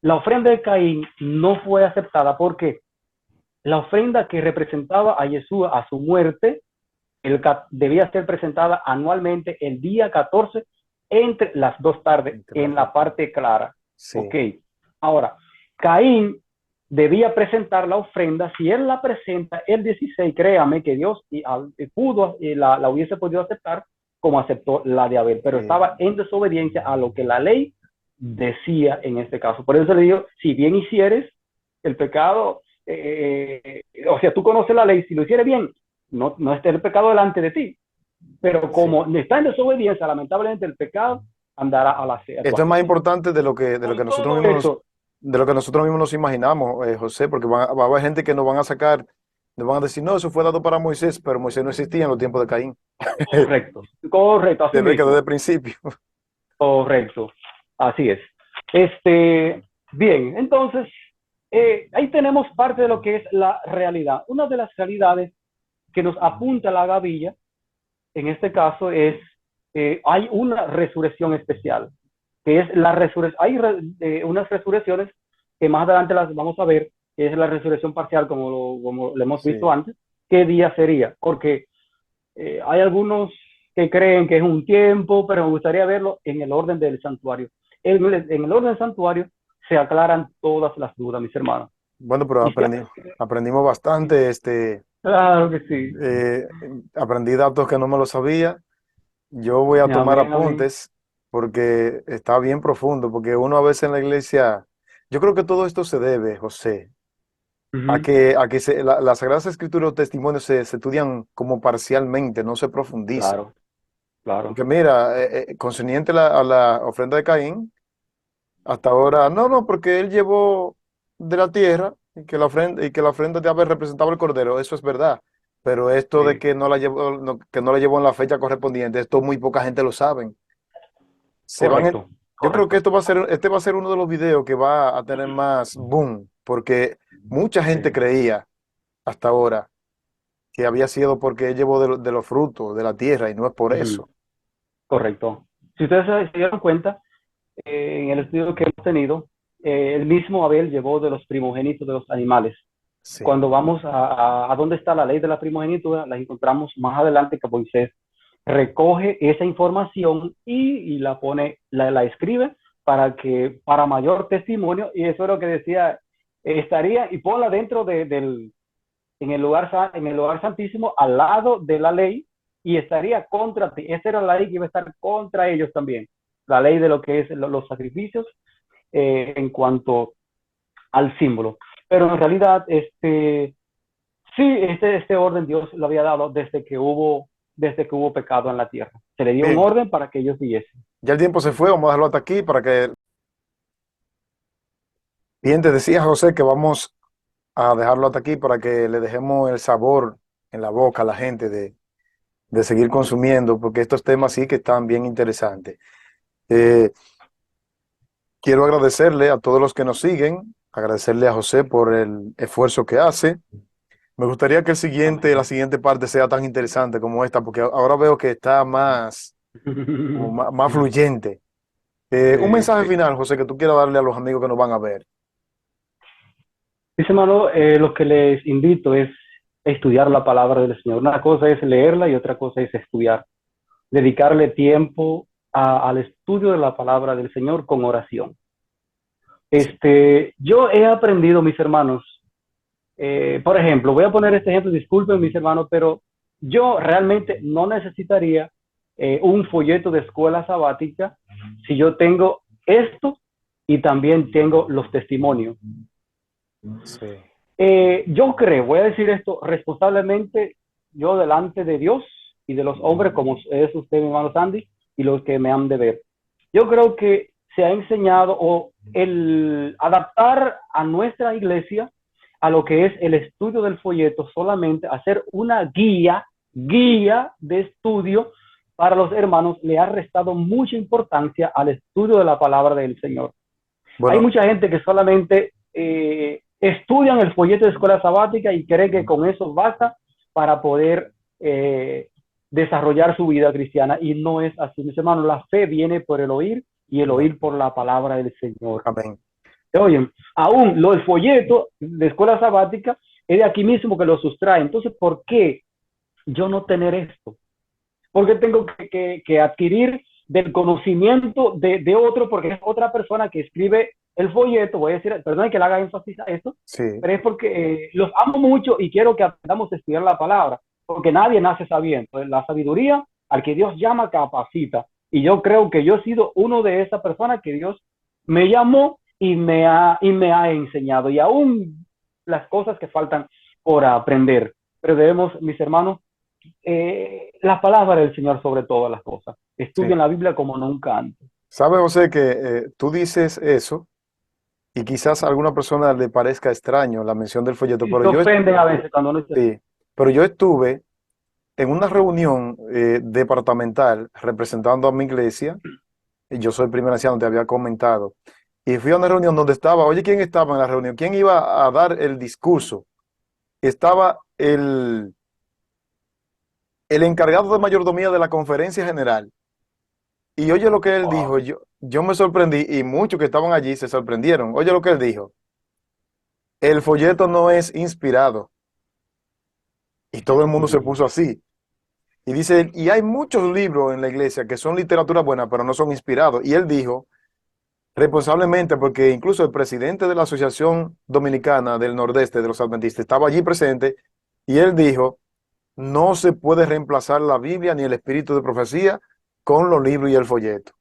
[SPEAKER 1] La ofrenda de Caín no fue aceptada porque la ofrenda que representaba a Jesús a su muerte debía ser presentada anualmente el día 14 entre las 2 tardes
[SPEAKER 2] Entre las
[SPEAKER 1] en
[SPEAKER 2] dos
[SPEAKER 1] la
[SPEAKER 2] partes.
[SPEAKER 1] parte clara. Ok.
[SPEAKER 2] Sí.
[SPEAKER 1] Ahora, Caín debía presentar la ofrenda. Si él la presenta el 16, créame que Dios la hubiese podido aceptar como aceptó la de Abel, pero
[SPEAKER 2] Sí.
[SPEAKER 1] estaba en desobediencia a lo que la ley decía en este caso. Por eso le digo, si bien hicieres el pecado, o sea, tú conoces la ley, si lo hicieres bien, no esté el pecado delante de ti. Pero
[SPEAKER 2] Sí.
[SPEAKER 1] como está en desobediencia, lamentablemente el pecado andará a tu
[SPEAKER 2] Esto es más
[SPEAKER 1] acecho.
[SPEAKER 2] importante de lo
[SPEAKER 1] Con
[SPEAKER 2] que nosotros
[SPEAKER 1] todo
[SPEAKER 2] mismos
[SPEAKER 1] eso,
[SPEAKER 2] de lo que nosotros mismos nos imaginamos, José, porque va a haber gente que nos van a sacar, nos van a decir, no, eso fue dado para Moisés, pero Moisés no existía en los tiempos de Caín.
[SPEAKER 1] correcto, así
[SPEAKER 2] Se ve que desde
[SPEAKER 1] mismo,
[SPEAKER 2] el principio.
[SPEAKER 1] correcto, así es. Bien, entonces, ahí tenemos parte de lo que es la realidad. Una de las realidades que nos apunta la gavilla, en este caso, hay una resurrección especial, que es la resurrección. Hay unas resurrecciones que más adelante las vamos a ver, que es la resurrección parcial, como lo hemos visto
[SPEAKER 2] Sí.
[SPEAKER 1] antes. ¿Qué día sería? Porque hay algunos que creen que es un tiempo, pero me gustaría verlo en el orden del santuario. En el orden del santuario se aclaran todas las dudas, mis hermanos.
[SPEAKER 2] Bueno, pero
[SPEAKER 1] Y si,
[SPEAKER 2] aprendimos bastante,
[SPEAKER 1] claro que sí.
[SPEAKER 2] eh, aprendí datos que no me lo sabía. Yo voy a tomar
[SPEAKER 1] Amén, amén.
[SPEAKER 2] apuntes porque está bien profundo, porque uno a veces en la iglesia, yo creo que todo esto se debe, José,
[SPEAKER 1] Ujú.
[SPEAKER 2] las Sagradas Escrituras o testimonios se estudian como parcialmente, no se profundizan.
[SPEAKER 1] Claro, claro.
[SPEAKER 2] Porque mira, concerniente a la ofrenda de Caín, hasta ahora, no, porque él llevó de la tierra y que la ofrenda de Abel representaba el cordero, eso es verdad. Pero esto de
[SPEAKER 1] Sí,
[SPEAKER 2] que no la llevó, que no la llevó en la fecha correspondiente, esto muy poca gente lo sabe.
[SPEAKER 1] correcto,
[SPEAKER 2] Yo creo que
[SPEAKER 1] correcto.
[SPEAKER 2] este va a ser uno de los videos que va a tener más boom, porque mucha gente
[SPEAKER 1] Sí.
[SPEAKER 2] creía hasta ahora que había sido porque él llevó de los frutos de la tierra y no es por
[SPEAKER 1] Ujú.
[SPEAKER 2] eso.
[SPEAKER 1] Correcto. Si ustedes se dieron cuenta, en el estudio que hemos tenido, el mismo Abel llevó de los primogénitos de los animales.
[SPEAKER 2] Sí,
[SPEAKER 1] Cuando vamos a dónde está la ley de la primogenitura, la encontramos más adelante que Moisés recoge esa información y la pone, la escribe para mayor testimonio, y eso es lo que decía, estaría, y ponla dentro en el lugar santísimo, al lado de la ley, y estaría contra ti. Esa era la ley que iba a estar contra ellos también. La ley de lo que es los sacrificios en cuanto al símbolo. Pero en realidad, sí, este orden Dios lo había dado desde que hubo pecado en la tierra. Se le dio un
[SPEAKER 2] bien,
[SPEAKER 1] orden para que ellos siguiesen.
[SPEAKER 2] ya el tiempo se fue, vamos a dejarlo hasta aquí para que, bien, te decía José que vamos a dejarlo hasta aquí para que le dejemos el sabor en la boca a la gente de seguir consumiendo, porque estos temas sí que están bien interesantes. Eh, Quiero agradecerle a todos los que nos siguen, agradecerle a José por el esfuerzo que hace. Me gustaría que la
[SPEAKER 1] Amén.
[SPEAKER 2] siguiente parte sea tan interesante como esta, porque ahora veo que está como más fluyente. Un
[SPEAKER 1] Sí,
[SPEAKER 2] mensaje
[SPEAKER 1] sí.
[SPEAKER 2] final, José, que tú quieras darle a los amigos que nos van a ver.
[SPEAKER 1] Dice, hermano, lo que les invito es estudiar la palabra del Señor. Una cosa es leerla y otra cosa es estudiar. Dedicarle tiempo al estudio de la palabra del Señor con oración.
[SPEAKER 2] Sí,
[SPEAKER 1] Yo he aprendido, mis hermanos, por ejemplo, voy a poner este ejemplo, disculpen mis hermanos, pero yo realmente no necesitaría un folleto de escuela sabática si yo tengo esto y también tengo los testimonios.
[SPEAKER 2] sí.
[SPEAKER 1] Yo creo, voy a decir esto responsablemente, yo delante de Dios y de los hombres, como es usted, mi hermano Sandy, y los que me han de ver. Yo creo que se ha enseñado o el adaptar a nuestra iglesia a lo que es el estudio del folleto, solamente hacer una guía guía de estudio para los hermanos, le ha restado mucha importancia al estudio de la palabra del Señor. Hay
[SPEAKER 2] Bueno,
[SPEAKER 1] mucha gente que solamente estudian el folleto de escuela sabática y cree que con eso basta para poder desarrollar su vida cristiana, y no es así, mis hermanos. La fe viene por el oír y el
[SPEAKER 2] bueno,
[SPEAKER 1] oír por la palabra del Señor.
[SPEAKER 2] amén.
[SPEAKER 1] Oye, aún lo del folleto de escuela sabática es de aquí mismo que lo sustrae. Entonces, ¿por qué yo no tener esto? ¿Por qué tengo que adquirir del conocimiento de otro? Porque es otra persona que escribe el folleto. Voy a decir, perdón que le haga énfasis a esto,
[SPEAKER 2] Sí,
[SPEAKER 1] pero es porque los amo mucho y quiero que aprendamos a estudiar la palabra, porque nadie nace sabiendo. La sabiduría, al que Dios llama, capacita. Y yo creo que yo he sido uno de esas personas que Dios me llamó y me ha enseñado. Y aún las cosas que faltan por aprender. Pero debemos, mis hermanos, la palabra del Señor sobre todas las cosas.
[SPEAKER 2] sí.
[SPEAKER 1] Estudien la Biblia como nunca antes.
[SPEAKER 2] ¿Sabe, José, que tú dices eso y quizás a alguna persona le parezca extraño la mención del folleto,
[SPEAKER 1] Y se ofenden a veces cuando uno dice así.
[SPEAKER 2] sí, pero yo estuve en una reunión departamental representando a mi iglesia, y yo soy primer anciano, te había comentado, y fui a una reunión donde estaba, oye, ¿quién estaba en la reunión? ¿Quién iba a dar el discurso? Estaba el encargado de mayordomía de la conferencia general. Y oye lo que él
[SPEAKER 1] Wow.
[SPEAKER 2] dijo, yo me sorprendí y muchos que estaban allí se sorprendieron. Oye lo que él dijo, el folleto no es inspirado. Y todo el mundo se puso así. Y dice él, y hay muchos libros en la iglesia que son literatura buena, pero no son inspirados. Y él dijo, responsablemente, porque incluso el presidente de la Asociación Dominicana del Nordeste de los Adventistas estaba allí presente, y él dijo, no se puede reemplazar la Biblia ni el espíritu de profecía con los libros y el folleto.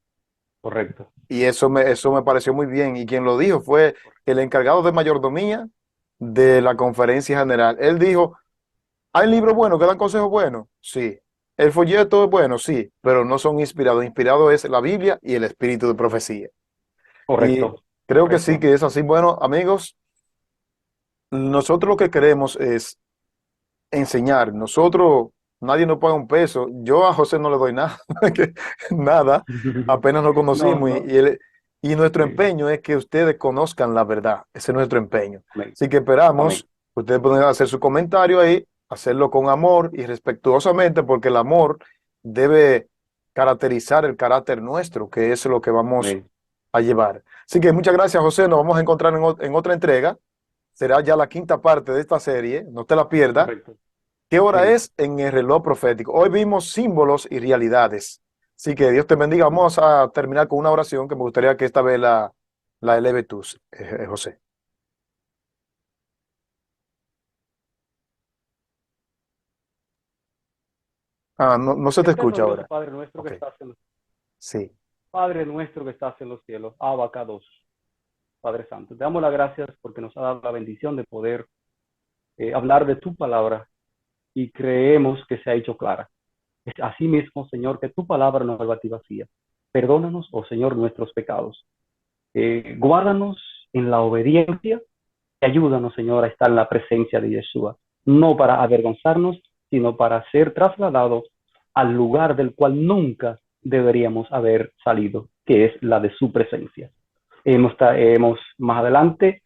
[SPEAKER 1] Correcto.
[SPEAKER 2] Y eso me pareció muy bien. Y quien lo dijo fue el encargado de mayordomía de la conferencia general. Él dijo, ¿hay libros buenos que dan consejos buenos? Sí. ¿El folleto es bueno? Sí, pero no son inspirados. Inspirado es la Biblia y el espíritu de profecía. Y
[SPEAKER 1] Correcto.
[SPEAKER 2] creo que sí,
[SPEAKER 1] Correcto.
[SPEAKER 2] que es así. Bueno, amigos, nosotros lo que queremos es enseñar. Nosotros, nadie nos paga un peso. Yo a José no le doy nada, que- nada. Apenas nos
[SPEAKER 1] No,
[SPEAKER 2] conocimos
[SPEAKER 1] no.
[SPEAKER 2] y nuestro
[SPEAKER 1] Sí.
[SPEAKER 2] empeño es que ustedes conozcan la verdad. Ese es nuestro empeño.
[SPEAKER 1] Amén.
[SPEAKER 2] Así que
[SPEAKER 1] Amén.
[SPEAKER 2] esperamos que ustedes puedan hacer su comentario ahí, hacerlo con amor y respetuosamente, porque el amor debe caracterizar el carácter nuestro, que es lo que vamos
[SPEAKER 1] Amén.
[SPEAKER 2] a llevar. Así que muchas gracias, José. Nos vamos a encontrar en otra entrega. Será ya la quinta parte de esta serie. No te la pierdas.
[SPEAKER 1] Correcto.
[SPEAKER 2] ¿Qué hora
[SPEAKER 1] Sí.
[SPEAKER 2] es en el reloj profético? Hoy vimos símbolos y realidades. Así que Dios te bendiga. Vamos a terminar con una oración que me gustaría que esta vez la eleve tú, José. Ah, no, no se te
[SPEAKER 1] Eterno
[SPEAKER 2] escucha
[SPEAKER 1] Dios y
[SPEAKER 2] ahora.
[SPEAKER 1] Padre nuestro que
[SPEAKER 2] Ok,
[SPEAKER 1] estás en los
[SPEAKER 2] sí.
[SPEAKER 1] Padre nuestro que estás en los cielos, Abacados, Padre Santo. Te damos las gracias porque nos ha dado la bendición de poder hablar de tu palabra y creemos que se ha hecho clara. Es así mismo, Señor, que tu palabra no va a ti vacía. Perdónanos, oh Señor, nuestros pecados. Guárdanos en la obediencia y ayúdanos, Señor, a estar en la presencia de Yeshua, no para avergonzarnos, sino para ser trasladados al lugar del cual nunca deberíamos haber salido, que es la de su presencia. Hemos más adelante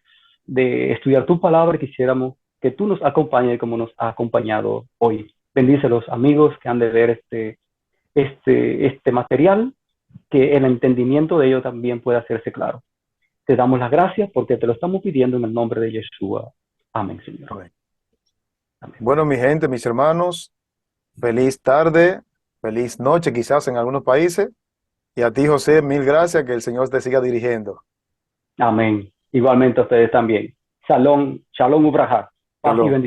[SPEAKER 1] de estudiar tu palabra, quisiéramos que tú nos acompañes como nos ha acompañado hoy. Bendice a los amigos que han de ver este material, que el entendimiento de ello también pueda hacerse claro. Te damos las gracias porque te lo estamos pidiendo en el nombre de Yeshua. Amén, Señor.
[SPEAKER 2] Amén.
[SPEAKER 1] Amén.
[SPEAKER 2] Bueno, mi gente, mis hermanos, feliz tarde, feliz noche quizás en algunos países. Y a ti, José, mil gracias, que el Señor te siga dirigiendo.
[SPEAKER 1] Amén. Igualmente a ustedes también. Shalom, shalom ubrajá. Paz y
[SPEAKER 2] Shalom.
[SPEAKER 1] bendición.